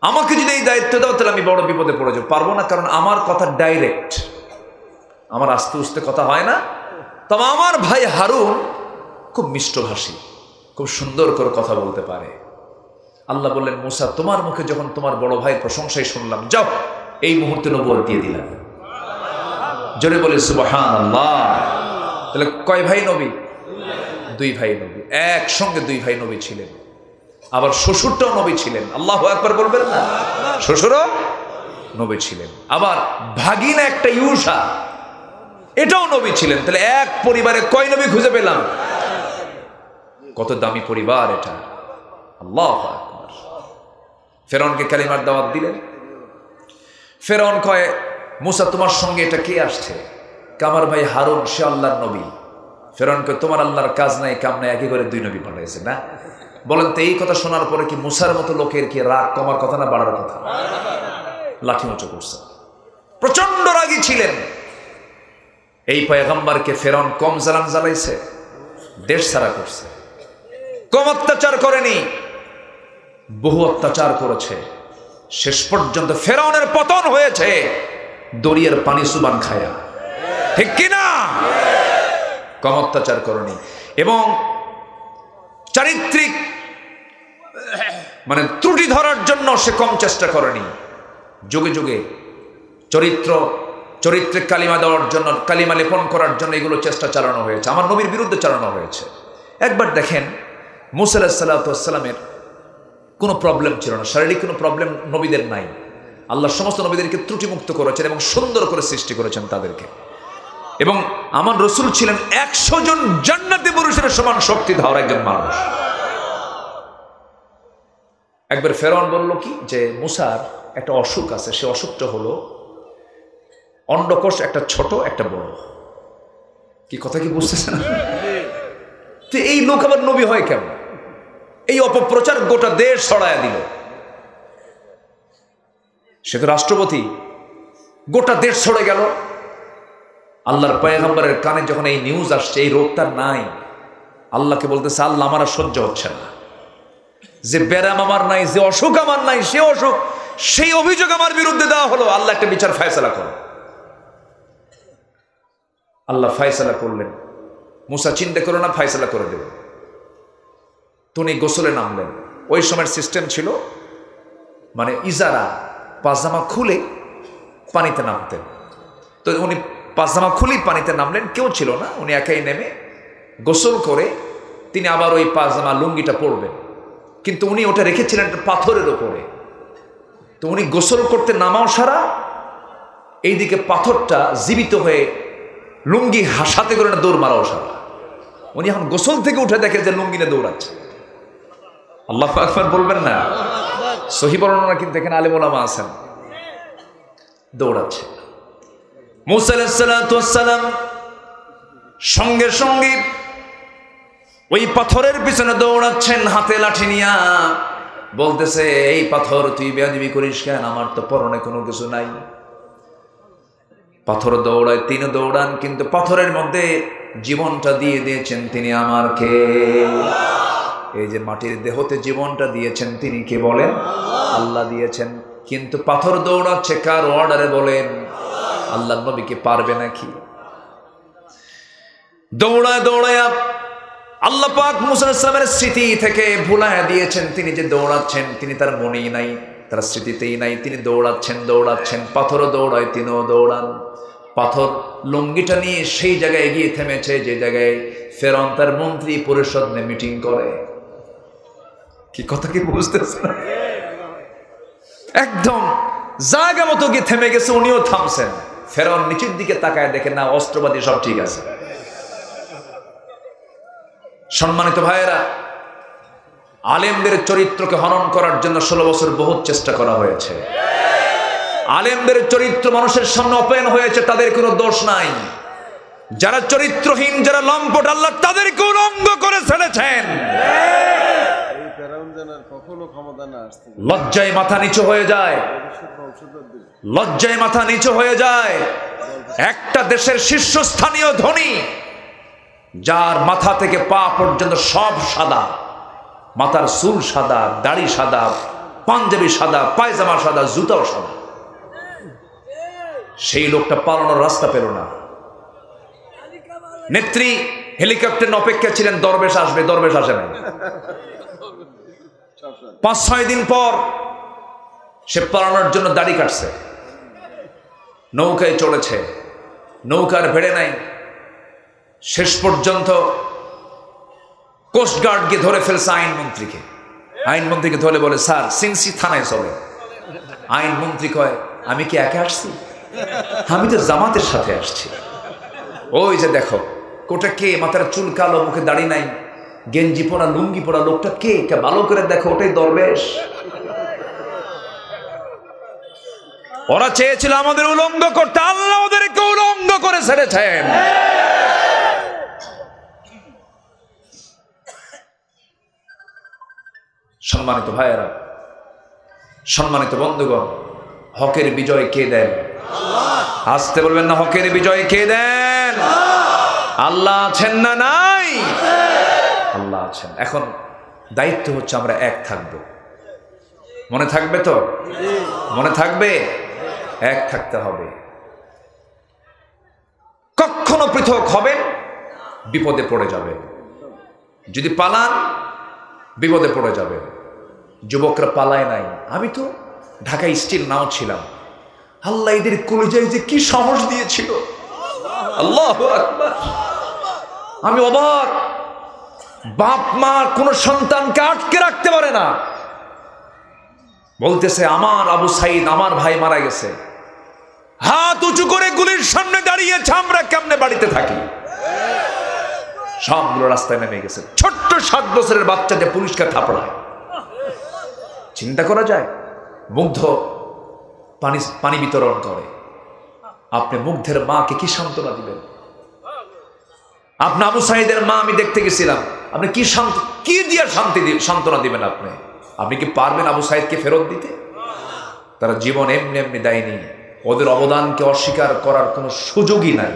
আমাকে যদি এই দায়িত্ব দাও তাহলে আমি বড় বিপদে পড়ে যাবো, পারবো না, কারণ আমার কথা ডাইরেক্ট, আমার আস্তে আস্তে কথা হয় না। তবে আমার ভাই হারুন খুব মিষ্টভাষী, খুব সুন্দর করে কথা বলতে পারে। আল্লাহ বললেন, মুসা তোমার মুখে যখন তোমার বড় ভাইয়ের প্রশংসাই শুনলাম, যাও এই মুহূর্তে নবুয়ত দিয়ে দিলাম। জোরে বলে সুবহানাল্লাহ। তাহলে কয় ভাই নবী? দুই ভাই নবী, একসঙ্গে দুই ভাই নবী ছিলেন। আবার শ্বশুরটাও নবী ছিলেন, আল্লাহু আকবার বলবেন না? শ্বশুরও নবী ছিলেন। আবার ভাগিনা একটা ইউসা, এটাও নবী ছিলেন। তাহলে এক পরিবারে কয় নবী খুঁজে পেলাম? কত দামি পরিবার এটা, আল্লাহু আকবার। ফেরাউনকে কালিমার দাওয়াত দিলেন। ফেরাউন কয়, মুসা তোমার সঙ্গে এটা কে আসছে? আমার ভাই হারুন, সে আল্লাহর নবী। ফেরাউন কয়, তোমার আল্লাহর কাজ নাই কাম নাই, একই করে দুই নবী পাঠাইছে না? বলেন তো এই কথা শোনার পরে কি মুসার মতো লোকের কি রাগ কমার কথা না বাড়ার কথা? লাঠি উঁচু করছে, প্রচন্ড রাগী ছিলেন। এই পয়গম্বরকে ফেরাউন কম জ্বালান জ্বালাইছে, দেশ ছাড়া করছে। কম অত্যাচার করেনি, বহু অত্যাচার করেছে। শেষ পর্যন্ত ফেরাউনের পতন হয়েছে দরিয়ার পানি সুবান খায়া, ঠিক কিনা? কম অত্যাচার করেনি। এবং চারিত্রিক ত্রুটি ধরার জন্য সে কম চেষ্টা করেনি। যুগে যুগে চরিত্রে কালিমা দেওয়ার জন্য, কালিমা লেপন করার জন্য এগুলো চেষ্টা চালানো হয়েছে, আমার নবীর বিরুদ্ধে চালানো হয়েছে। একবার দেখেন, মুসা আলাইহিস সালাতু ওয়াস সালামের কোনো প্রবলেম ছিল না, শারীরিক কোনো প্রবলেম নবীদের নাই। আল্লাহ সমস্ত নবীদেরকে ত্রুটিমুক্ত করেছেন এবং সুন্দর করে সৃষ্টি করেছেন তাদেরকে। এবং আমার রসুল ছিলেন 100 জন জান্নাতি পুরুষের সমান শক্তি ধার একজন মানুষ। একবার ফেরাউন বলল কি, যে মুসার একটা অসুখ আছে, সে অসুখটা হলো অন্ডকোষ, একটা ছোট একটা বড়। কি কথা কি বুঝতেছেন? তো এই লোক আবার নবী হয় কেমন? এই অপপ্রচার গোটা দেশ ছড়ায় দিল। সে তো রাষ্ট্রপতি, গোটা দেশ ছড়ে গেল। আল্লাহর পয়গম্বরের কানে যখন এই নিউজ আসছে, এই রোগ তার নাই, আল্লাহকে বলতেছে, আল্লাহ আমার আর সহ্য হচ্ছে না, যে ব্যারাম আমার নাই, যে অসুখ আমার নাই, সে অসুখ, সেই অভিযোগ আমার বিরুদ্ধে দেওয়া হলো, আল্লাহ একটা বিচার ফয়সালা করো। আল্লাহ ফয়সালা করলেন, মুসা চিন্তা করো না, ফয়সালা করে দেব। তিনি গোসলে নামলেন। ওই সময়ের সিস্টেম ছিল, ইজারা পাজামা খুলে পানিতে নামতেন। তো উনি পাজামা খুলেই পানিতে নামলেন, কেউ ছিল না, উনি একাই নেমে গোসল করে তিনি আবার ওই পাজামা লুঙ্গিটা পরবেন। কিন্তু উনি ওটা রেখেছিলেন একটা পাথরের ওপরে। তো উনি গোসল করতে নামাও সারা, এইদিকে পাথরটা জীবিত হয়ে লুঙ্গি হাসাতে করে না দৌড় মারাও সারা। উনি এখন গোসল থেকে উঠে দেখে যে লুঙ্গি না দৌড়াচ্ছে। আল্লাহু আকবার বলবেন না? সহিহ বর্ণনা কিন্তু এখানে আলেম ওলামা আছেন, দৌড়াচ্ছে। মুসা আলাইহিস সালাতু ওয়াস সালাম সঙ্গে সঙ্গে ওই পাথরের পিছনে দৌড়াচ্ছেন, হাতে লাঠি নিয়া। বলতেছে, এই পাথর তুই বেয়াদবি করিস কেন? আমার তো পরনে কোনো কিছু নাই। পাথর দৌড়ায়, তিনি দৌড়ান, কিন্তু পাথরের মধ্যে জীবনটা দিয়ে দিয়েছেন তিনি আমারকে। এই যে মাটির দেহতে জীবনটা দিয়েছেন তিনি কে বলেন? আল্লাহ দিয়েছেন। কিন্তু পাথর দৌড়াচ্ছে কার অর্ডারে বলেন? আল্লাহর নবী কি পারবে নাকি? দৌড়ায় দৌড়ায় আল্লাহ পাক মুসা আলাইহিস সালামের স্মৃতি থেকে ভুলাইয়া দিয়েছেন। তিনি যে দৌড়াচ্ছেন, তিনি তার মনেই নাই, তার স্মৃতিতেই নাই। তিনি দৌড়াচ্ছেন, পাথরও দৌড়ায়, তিনিও দৌড়ান। পাথর লুঙ্গিটা নিয়ে সেই জায়গায় গিয়ে থেমেছে যে জায়গায় ফেরাউন তার মন্ত্রী পরিষদ নিয়ে মিটিং করে। কি কথা কি বুঝতেছেন? একদম জায়গা মতো গিয়ে থেমে গেছে, উনিও থামছেন। ফেরাউন নিচের দিকে তাকায়, দেখে না অস্ত্রবাদী সব ঠিক আছে। সম্মানিত ভাইয়েরা, আলেমদের চরিত্রকে হনন করার জন্য 16 বছর বহুত চেষ্টা করা হয়েছে। আলেমদের চরিত্র মানুষের সামনে ওপেন হয়েছে, তাদের কোনো দোষ নাই। যারা চরিত্রহীন, যারা লম্পট, আল্লাহ তাদেরকে উলঙ্গ করে ছেড়েছেন। লজ্জায় মাথা নিচু হয়ে যায়, লজ্জায় মাথা নিচু হয়ে যায়। একটা দেশের শীর্ষস্থানীয় ধনী, যার মাথা থেকে পা পর্যন্ত সব সাদা, মাথার চুল সাদা, দাড়ি সাদা, পাঞ্জাবি সাদা, পায়জামা সাদা, জুতাও সাদা। সেই লোকটা পালানোর রাস্তা পেল না। নেত্রী হেলিকপ্টার অপেক্ষা ছিলেন দরবেশ আসবে, দরবেশ আসে নাই। 5-6 দিন পর সে পালানোর জন্য দাড়ি কাটছে, নৌকায় চড়েছে, নৌকার ভেড়ে নাই। শেষ পর্যন্ত কোস্টগার্ড গিয়ে ধরে ফেলছে আইনমন্ত্রীকে। আইনমন্ত্রীকে ধরে বলে, স্যার সিনসি থানায় চলে। আইনমন্ত্রী কয়, আমি কি একা আসছি? আমি তো জামাতের সাথে আসছি। ওই যে দেখো, কোটা কে? মাথার চুল কালো, মুখে দাড়ি নাই, গেঞ্জি পরা, লুঙ্গি পরা লোকটা কে? ভালো করে দেখো, ওটাই দরবেশ। ওরা চেয়েছিল আমাদের উলঙ্গ করতে, আল্লাহ ওদেরকে উলঙ্গ করে ছেড়েছেন। সম্মানিত ভাইয়েরা, সম্মানিত বন্ধুগণ, হকের বিজয় কে দেন? আসতে বলবেন না, হকের বিজয় কে দেন? আল্লাহ আছেন না নাই? আল্লাহ আছেন। এখন দায়িত্ব হচ্ছে আমরা এক থাকবো। মনে থাকবে তো? মনে থাকবে? এক থাকতে হবে। কখনো পৃথক হবেন, বিপদে পড়ে যাবে। যদি পালান, বিপদে পড়ে যাবে। যুবকরা পালায় নাই। আমি তো ঢাকায় স্টিল নাও ছিলাম। আল্লাহ এদের কলিজায় যে কি সাহস দিয়েছিল, আল্লাহু আকবার! আমি অবাক। বাপ মা কোন সন্তানকে আটকে রাখতে পারে না। বলতেছে, আমার আবু সাইদ, আমার ভাই মারা গেছে, হাত উঁচু করে গুলির সামনে দাঁড়িয়েছে, আমরা কেমনে বাড়িতে থাকি? সবগুলো রাস্তায় নেমে গেছে। ছোট্ট 7 বছরের বাচ্চা যে পুলিশকে থাপড়ায়, চিন্তা করা যায়? মুগ্ধ পানি বিতরণ করে। আপনি মুগ্ধের মাকে কি সান্ত্বনা দিবেন? আপনি আবু সাইদের মা, আমি দেখতে গেছিলাম, আপনি কি দিয়ে সান্ত্বনা দিবেন? আপনি কি পারবেন আবু সাইদকে ফেরত দিতে? তারা জীবন এমনি এমনি দেয়নি। ওদের অবদানকে অস্বীকার করার কোনো সুযোগই নাই।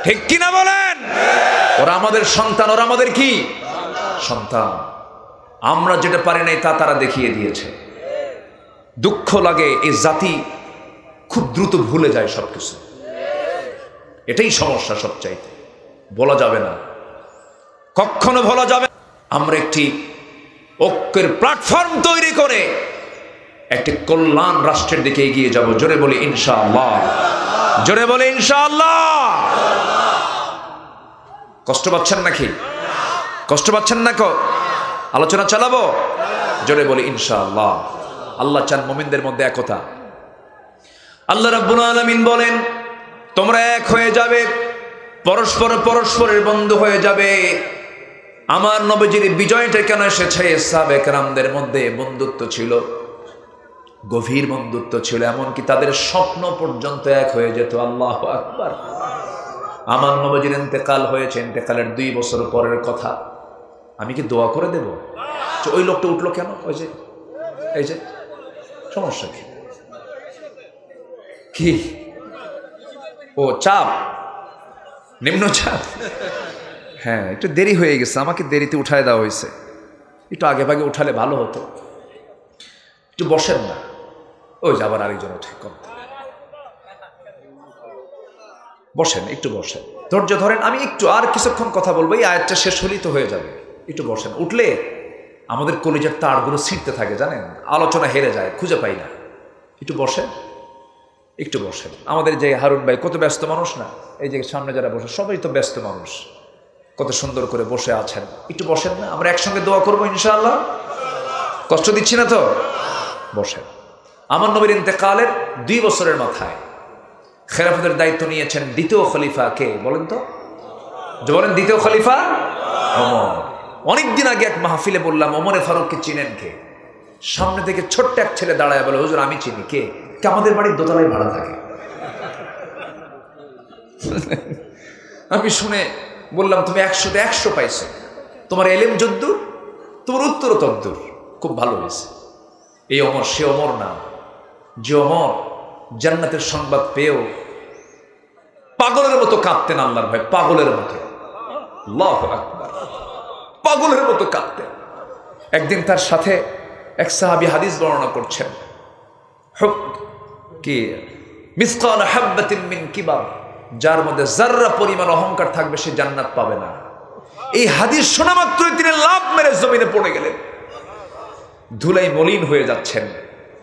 ঠিক কিনা বলেন? ওরা আমাদের সন্তান, ওরা আমাদের কি সন্তান। আমরা যেটা পারি নাই তা তারা দেখিয়ে দিয়েছে। দুঃখ লাগে, এই জাতি খুব দ্রুত ভুলে যায় সবকিছু। এটাই সমস্যা সবচাইতে। বলা যাবে না, কখনো বলা যাবে। আমরা একটি ঐক্যের প্ল্যাটফর্ম তৈরি করে একটি কল্যাণ রাষ্ট্রের দিকে এগিয়ে যাব। জোরে বলি ইনশাআল্লাহ, জোরে বলি ইনশাআল্লাহ। কষ্ট পাচ্ছেন নাকি? কষ্ট পাচ্ছেন না? আলোচনা চালাবো? জোরে বলি ইনশাআল্লাহ। আল্লাহ চান মুমিনদের মধ্যে একতা। আল্লাহ রাব্বুল আলামিন বলেন, তোমরা এক হয়ে যাবে, পরস্পরের বন্ধু হয়ে যাবে। আমার নবীজির বিজয়টা কেন এসেছে? সাহাবায়ে কেরামদের মধ্যে বন্ধুত্ব ছিল, গভীর বন্ধুত্ব ছিল, এমনকি তাদের স্বপ্ন পর্যন্ত এক হয়ে যেত। আল্লাহু আকবার। আমার নবীজির ইন্তেকাল হয়েছে, ইন্তেকালের 2 বছর পরের কথা। আমি কি দোয়া করে দেব? ওই লোকটা উঠলো কেন? ওই যে, এই যে সমস্যা কি? ও চাপ, নিম্নচাপ। হ্যাঁ, একটু দেরি হয়ে গেছে, আমাকে দেরিতে উঠায় দেওয়া হয়েছে। একটু আগে ভাগে উঠালে ভালো হতো। একটু বসেন না। ওই যে আবার আরেকজন উঠে, বসেন, একটু বসেন, ধৈর্য ধরেন। আমি একটু আর কিছুক্ষণ কথা বলবো, এই আয়াতটা শেষ হলেই তো হয়ে যাবে। একটু বসেন। উঠলে আমাদের কলিজার তারগুলো ছিঁড়তে থাকে, জানেন, আলোচনা হেরে যায়, খুঁজে পাই না। একটু বসেন, একটু বসেন। আমাদের যে হারুন ভাই কত ব্যস্ত মানুষ না, এই যে সামনে যারা বসে সবাই তো ব্যস্ত মানুষ, কত সুন্দর করে বসে আছেন। একটু বসেন না, আমরা একসঙ্গে দোয়া করবো ইনশাআল্লাহ। কষ্ট দিচ্ছি না তো? বসেন। আমার নবীর ইন্তেকালের 2 বছরের মাথায় খেলাফতের দায়িত্ব নিয়েছেন দ্বিতীয় খলিফা কে বলেন তো? যে বলেন দ্বিতীয় খলিফা ওমর। অনেকদিন আগে এক মাহফিলে বললাম, ওমরে ফারুককে চিনেন কে? সামনে থেকে ছোট্ট এক ছেলে দাঁড়ায় বলে, হুজুর আমি চিনি। কে? আমাদের বাড়ির দোতলায় ভাড়া থাকে। আমি শুনে বললাম, তুমি 100-তে 100 পাইছো, তোমার এলেম যদ্দূর, তোমার উত্তর তদ্দূর। খুব ভালো হয়েছে। এই ওমর সে ওমর না যে ওমর জান্নাতের সংবাদ পেয়েও পাগলের মতো কাঁদতেন। আল্লাহর ভাই, পাগলের মতো। আল্লাহু আকবার, পাগলের মতো কাঁদতেন। একদিন তার সাথে এক সাহাবী হাদিস বর্ণনা করছেন, কি মিসকাল হাববাতিন মিন কিবার, যার মধ্যে যাররা পরিমাণ অহংকার থাকবে সে জান্নাত পাবে না। এই হাদিস শোনা মাত্রই তিনি লাফ মেরে জমিনে পড়ে গেলেন, ধুলাই মলিন হয়ে যাচ্ছেন,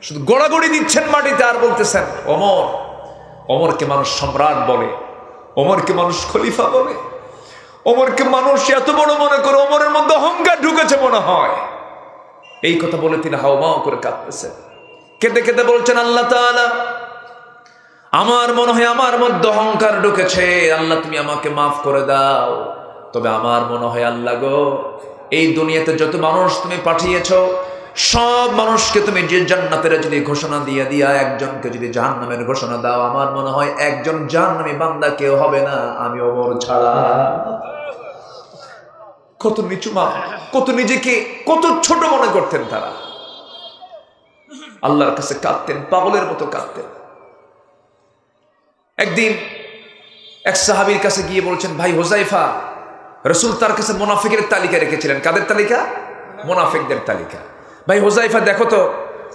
শুধু গোড়াগড়ি দিচ্ছেন মাটিতে আর বলতেছেন ওমর। ওমরকে মানুষ সম্রাট বলে, ওমরকে মানুষ খলিফা বলে, ওমরকে মানুষ এত বড় মনে করে, ওমরের মধ্যে অহংকার ঢুকেছে মনে হয়। এই কথা বলে তিনি হাওমাও করে কাঁদতেছেন, কেঁদে কেঁদে বলছেন আল্লাহ তাআলা, আমার মনে হয় আমার মধ্যে অহংকার ঢুকেছে, আল্লাহ তুমি আমাকে মাফ করে দাও। তবে আমার মনে হয় আল্লাহ গো, এই দুনিয়াতে যত মানুষ তুমি পাঠিয়েছো সব মানুষকে তুমি যে জান্নাতের যদি ঘোষণা দিয়ে দিয়া একজনকে যদি জাহান্নামের ঘোষণা দাও, আমার মনে হয় একজন জাহান্নামী বান্দা কেউ হবে না আমি ওমর ছাড়া। কত নিচু মা, কত নিজেকে কত ছোট মনে করতেন তারা, আল্লাহর কাছে কাঁদতেন, পাগলের মতো কাঁদতেন। একদিন এক সাহাবীর কাছে গিয়ে বলছেন, ভাই হুযায়ফা, রাসূল তার কাছে মুনাফিকের তালিকা রেখেছিলেন। কাদের তালিকা? মুনাফিকদের তালিকা। ভাই হুযায়ফা দেখো তো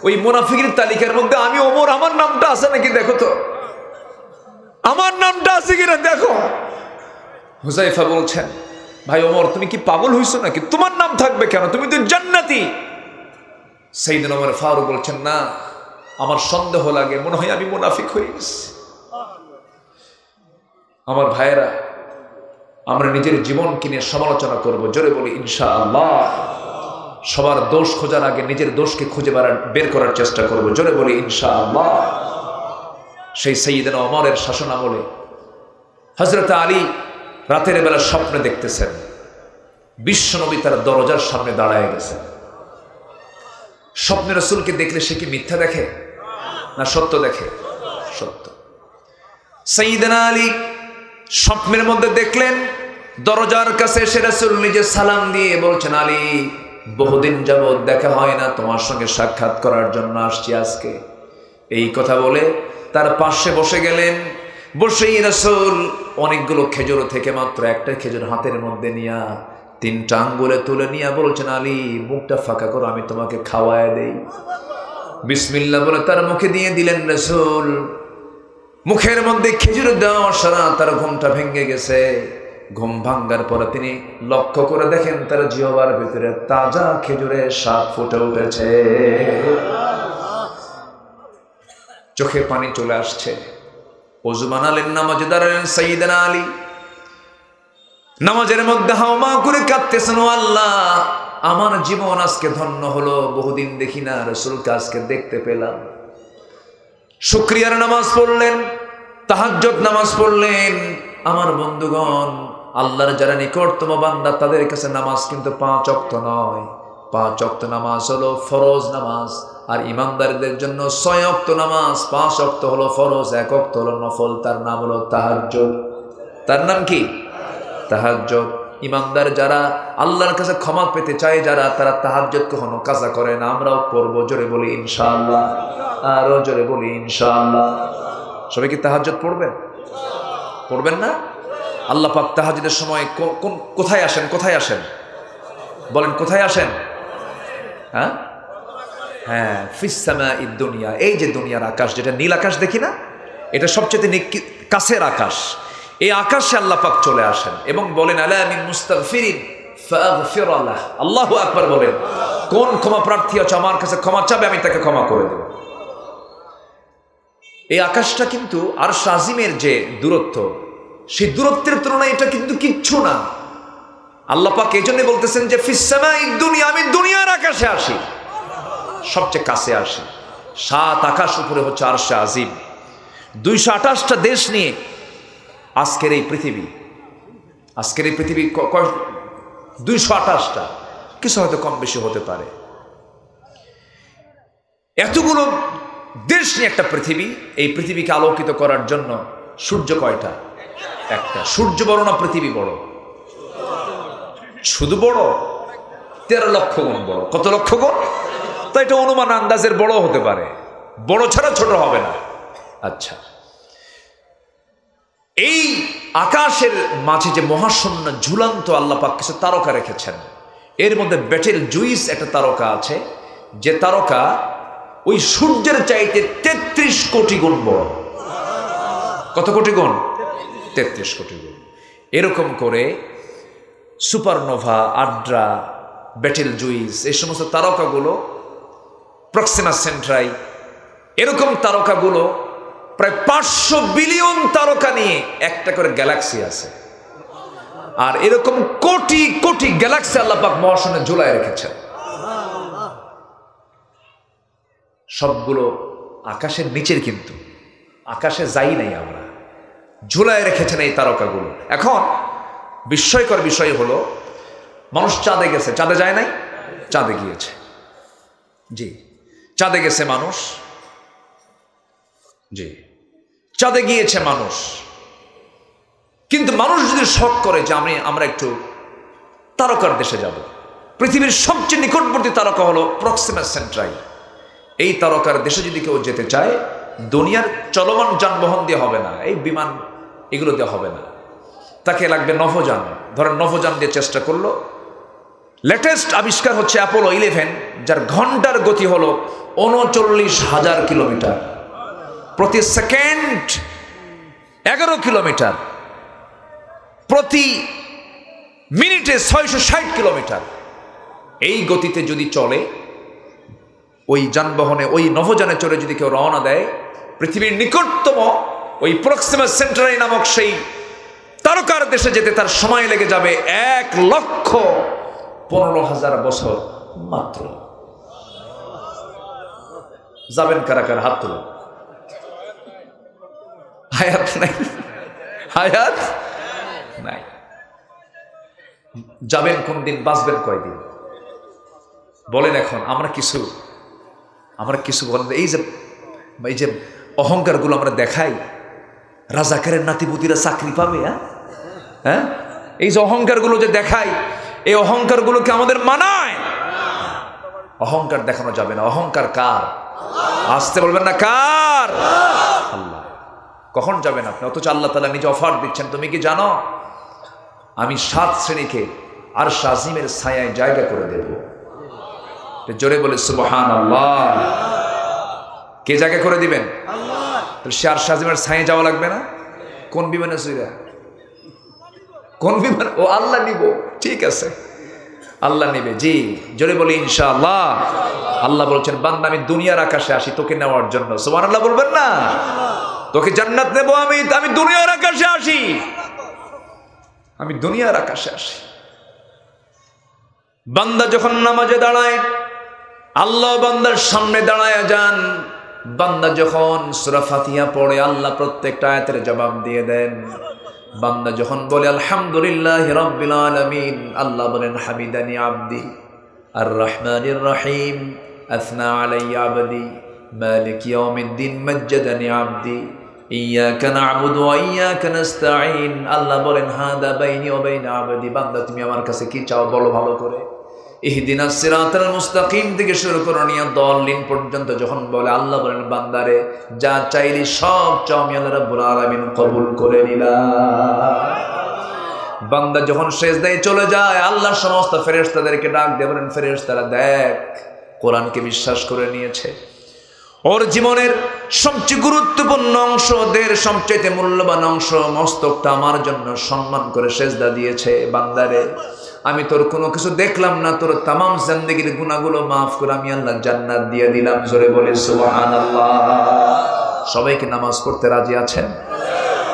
ওই মুনাফিকের তালিকার মধ্যে আমি ওমর, আমার নামটা আছে নাকি দেখো তো, আমার নামটা আছে কিনা দেখো। হুযায়ফা বলছেন, ভাই ওমর তুমি কি পাগল হইছো নাকি, তোমার নাম থাকবে কেন, তুমি তো জান্নাতি। সাইয়েদনা ওমর ফারুক বলছেন, না আমার সন্দেহ লাগে, মনে হয় আমি মুনাফিক হয়ে গেছি। আমার ভাইয়েরা, আমরা নিজের জীবনকে নিয়ে সমালোচনা করব, জোরে বলি ইনশাআল্লাহ। সবার দোষ খোঁজার আগে নিজের দোষকে খুঁজে বের করার চেষ্টা করব, জোরে বলি ইনশাআল্লাহ। সেই সাইয়েদনা ওমরের শাসন আমলে হযরত আলী রাতের বেলা স্বপ্নে দেখতেছেন বিশ্বনবী তার দরজার সামনে দাঁড়ায় গেছেন। স্বপ্নে রাসূলকে দেখলে সে কি মিথ্যা দেখে না সত্য দেখে? সত্য। সাইয়েদনা আলী স্বপ্নের মধ্যে দেখলেন দরজার কাছে এসে রাসূল নিজে সালাম দিয়ে বলছেন, আলী বহুদিন যাবৎ দেখা হয় না, তোমার সঙ্গে সাক্ষাৎ করার জন্য আসছি আজকে। এই কথা বলে তার পাশে বসে গেলেন। বসেই রাসূল অনেকগুলো খেজুর থেকে মাত্র একটা খেজুর হাতের মধ্যে নিয়া 3টা আঙ্গুলে তুলে নিয়ে বলছেন, আলী মুখটা ফাঁকা করো, আমি তোমাকে খাওয়ায় দেই। বিসমিল্লাহ বলে তার মুখে দিয়ে দিলেন রাসূল। মুখের মধ্যে খেজুর দেওয়া সারা তার ঘুমটা ভেঙে গেছে। ঘুম ভাঙ্গার পরে তিনি লক্ষ্য করে দেখেন তার জিহ্বার ভিতরে তাজা খেজুরের স্বাদ ফুটে উঠেছে, চোখে পানি চলে আসছে। ওযু বানালেন, নামাজে দাঁড়ালেন সাইয়েদনা আলী। নামাজের মধ্যে হাওমা করে কাঁদতেছেন, ও আল্লাহ আমার জীবন আজকে ধন্য হলো, বহুদিন দেখি না রাসূলকে আজকে দেখতে পেলাম। শুকরিয়ার নামাজ পড়লেন, তাহাজ্জুদ নামাজ পড়লেন। আমার বন্ধুগণ, আল্লাহর যারা নিকটতম বান্দা তাদের কাছে নামাজ কিন্তু 5 ওয়াক্ত নয়। 5 ওয়াক্ত নামাজ হলো ফরজ নামাজ, আর ইমানদারদের জন্য 6 ওয়াক্ত নামাজ। 5 ওয়াক্ত হলো ফরজ, 1 ওয়াক্ত হলো নফল, তার নাম হলো তাহাজ্জুদ। তার নাম কি? তাহাজ্জুদ। ইমানদার যারা আল্লাহর কাছে ক্ষমা পেতে চায় যারা, তারা তাহাজ্জুদ কখনো কাজা করে না। আমরাও পড়বো, জোরে বলি ইনশাআল্লাহ, আরো জোরে বলি ইনশাআল্লাহ। সবাই কি তাহাজ্জুদ পড়বেন? পড়বেন না? আল্লাহ পাক তাহাজ্জুদের সময় কোথায় আসেন? কোথায় আসেন বলেন, কোথায় আসেন? হ্যাঁ হ্যাঁ, ফিস সামাইদ দুনিয়া, এই যে দুনিয়ার আকাশ, যেটা নীল আকাশ দেখি না, এটা সবচেয়ে কাছের আকাশ। এই আকাশে আল্লাহ পাক চলে আসেন এবং বলেন, আলা মিন মুস্তাগফিরিন ফাগফির লাহ। আল্লাহু আকবার বলেন, কোন ক্ষমা প্রার্থী আছে আমার কাছে ক্ষমা চাবে, আমি তাকে ক্ষমা করে দেব। এই আকাশটা কিন্তু আরশ আজিমের যে দূরত্ব, সেই দূরত্বের তুলনায় এটা কিন্তু কিচ্ছু না। আল্লাহ পাক এই জন্য বলতেছেন যে ফিস সামাইদ দুনিয়া, আমি দুনিয়ার আকাশে আসি, সবচেয়ে কাছে আসি। 7 আকাশ উপরে হচ্ছে আরশ আজিম। 228টা দেশ নিয়ে আজকের এই পৃথিবী, 228টা, কিছু হয়তো কম বেশি হতে পারে। এতগুলো দেশ নিয়ে একটা পৃথিবী, এই পৃথিবীকে আলোকিত করার জন্য সূর্য কয়টা? একটা। সূর্য বড় না পৃথিবী বড়? শুধু বড়, 13 লক্ষ গুণ বড়। কত লক্ষ গুণ? তো এটা অনুমান আন্দাজের বড় হতে পারে, বড় ছাড়া ছোট হবে না। আচ্ছা, এই আকাশের মাঝে যে মহাশূন্য ঝুলন্ত আল্লাহ পাক কিছু তারকা রেখেছেন। এর মধ্যে বেটেল জুইস একটা তারকা আছে, যে তারকা ওই সূর্যের চাইতে 33 কোটি গুণ বড়। কত কোটি গুণ? 33 কোটি গুণ। এরকম করে সুপারনোভা, আড্রা, বেটেল জুইস, এই সমস্ত তারকাগুলো, প্রক্সিমা সেন্ট্রাই, এরকম তারকাগুলো প্রায় 500 বিলিয়ন তারকা নিয়ে একটা করে গ্যালাক্সি আছে। আর এরকম কোটি কোটি গ্যালাক্সি আল্লাহ পাক মহাশূন্যে ঝুলায় রেখেছেন। সবগুলো আকাশের নিচের, কিন্তু আকাশে যাই নাই আমরা, ঝুলায় রেখেছেন এই তারকাগুলো। এখন বিস্ময়কর বিষয় হলো, মানুষ চাঁদে গেছে, চাঁদে যায় নাই? চাঁদে গিয়েছে, জি, চাঁদে গেছে মানুষ, জি, চাঁদে গিয়েছে মানুষ। কিন্তু মানুষ যদি শখ করে যে আমরা একটু তারকার দেশে যাব, পৃথিবীর সবচেয়ে নিকটবর্তী তারকা হলো প্রক্সিমা সেন্ট্রাই, এই তারকার দেশে যদি কেউ যেতে চায়, দুনিয়ার চলমান যানবাহন দিয়ে হবে না, এই বিমান এগুলো দিয়ে হবে না, তাকে লাগবে নভোযান। ধরেন নভোযান দিয়ে চেষ্টা করলো, লেটেস্ট আবিষ্কার হচ্ছে অ্যাপোলো 11, যার ঘন্টার গতি হলো 39,000 কিলোমিটার, প্রতি সেকেন্ড 11 কিলোমিটার, প্রতি মিনিটে 660 কিলোমিটার। এই গতিতে যদি চলে, ওই যানবাহনে, ওই নভোযানে চড়ে যদি কেউ রওনা দেয়, পৃথিবীর নিকটতম ওই প্রক্সিমা সেন্ট্রাই নামক সেই তারকার দেশে যেতে তার সময় লেগে যাবে 1,15,000 বছর মাত্র। যাবেন কারা কারা? হাত তুলো। হায়াত নাই, হায়াত নাই। যাবেন কোন দিন, বাঁচবেন কয়দিন বলেন? এখন আমরা কিছু বলেন, এই যে অহংকারগুলো আমরা দেখাই, রাজাকারের নাতিপুতিরা চাকরি পাবে, হ্যাঁ, এই যে অহংকারগুলো যে দেখাই, এই অহংকারগুলোকে আমাদের মানায়? অহংকার দেখানো যাবে না। অহংকার কার? আসতে বলবেন না, কার? আল্লাহ। কখন যাবেন আপনি? অথচ আল্লাহ তাআলা নিজে অফার দিচ্ছেন, তুমি কি জানো আমি 7 শ্রেণীকে আরশ আজিমের ছায়ায় জায়গা করে দেব। জোরে বলে সুবহানাল্লাহ। কে জায়গা করে দিবেন? আল্লাহ। তো সে আরশ আজিমের ছায়ায় যাওয়া লাগবে না? কোন বিমানে চড়া? কোন বিমান? ও আল্লাহ নিব, ঠিক আছে, আল্লাহ নিবে। জি, জোরে বলি ইনশাআল্লাহ। আল্লাহ বলছেন, বান্দা আমি দুনিয়ার আকাশে আসি তোকে নেওয়ার জন্য। সুবহানাল্লাহ বলবেন না? তোকে জান্নাত নেব আমি দুনিয়ার আকাশে আসি, আমি দুনিয়ার আকাশে আসি। বান্দা যখন নামাজে দাঁড়ায়, আল্লাহ বান্দার সামনে দাঁড়ায় যান। বান্দা যখন সূরা ফাতিহা পড়ে, আল্লাহ প্রত্যেকটা আয়াতের জবাব দিয়ে দেন। বান্দা যখন বলে আলহামদুলিল্লাহি রাব্বিল আলামিন, আল্লাহ বলেন হামিদানি আবদি আর রহমানির রহিম আসনা আলাইয়া আবদি মালিক ইয়াউমিদ্দিন মাজ্জাদানি আবদি ইয়াকা না'বুদু ওয়া ইয়াকা নাস্তাঈন। আল্লাহ বলেন হাদা বাইনি ওয়া বাইনা আবদি, বান্দা তুমি আমার কাছে কি চাও বলো ভালো করে। ইহদিনাস সিরাতাল মুস্তাকিম থেকে শুরু করে নিয়ে দাল্লিন পর্যন্ত যখন বলে, আল্লাহ বলেন বান্দারে যা চাইলি সব চাও, আমি আল্লাহ রাব্বুল আলামিন কবুল করে নিলাম। বান্দা যখন সিজদায় চলে যায়, আল্লাহ সমস্ত ফেরেশতাদেরকে ডাক দিয়ে বলেন, ফেরেশতারা দেখ, কোরআনকে বিশ্বাস করে নিয়েছে, ওর জীবনের সবচেয়ে গুরুত্বপূর্ণ অংশ, সবচেয়ে মূল্যবান অংশ, মস্তকটা আমার জন্য সম্মান করে সিজদা দিয়েছে। বান্দারে আমি তোর কোনো কিছু দেখলাম না, তোর তামাম জিন্দেগীর গুনাহগুলো মাফ করে আমি আল্লাহ জান্নাত দিয়ে দিলাম। জোরে বলে সুবহানাল্লাহ। সবাইকে নামাজ পড়তে রাজি আছেন?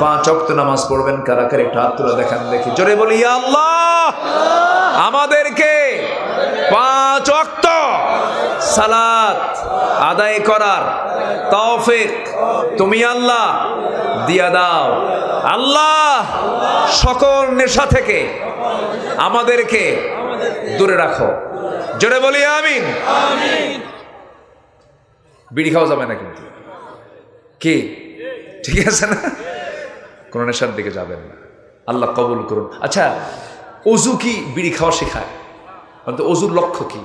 5 ওয়াক্ত নামাজ পড়বেন কারা কারা? একটু হাত তুলে দেখান দেখি। জোরে বলি ইয়া আল্লাহ, আমাদেরকে 5 ওয়াক্ত সালাত আদায় করার তৌফিক তুমি আল্লাহ দিয়া দাও। আল্লাহ সকল নেশা থেকে আমাদেরকে দূরে রাখো। জোরে বলি আমিন। বিড়ি খাওয়া যাবে না কিন্তু, কি ঠিক আছে না? কোন নেশার দিকে যাবেন না, আল্লাহ কবুল করুন। আচ্ছা, অজু কি বিড়ি খাওয়া শেখায়? অজুর লক্ষ্য কি?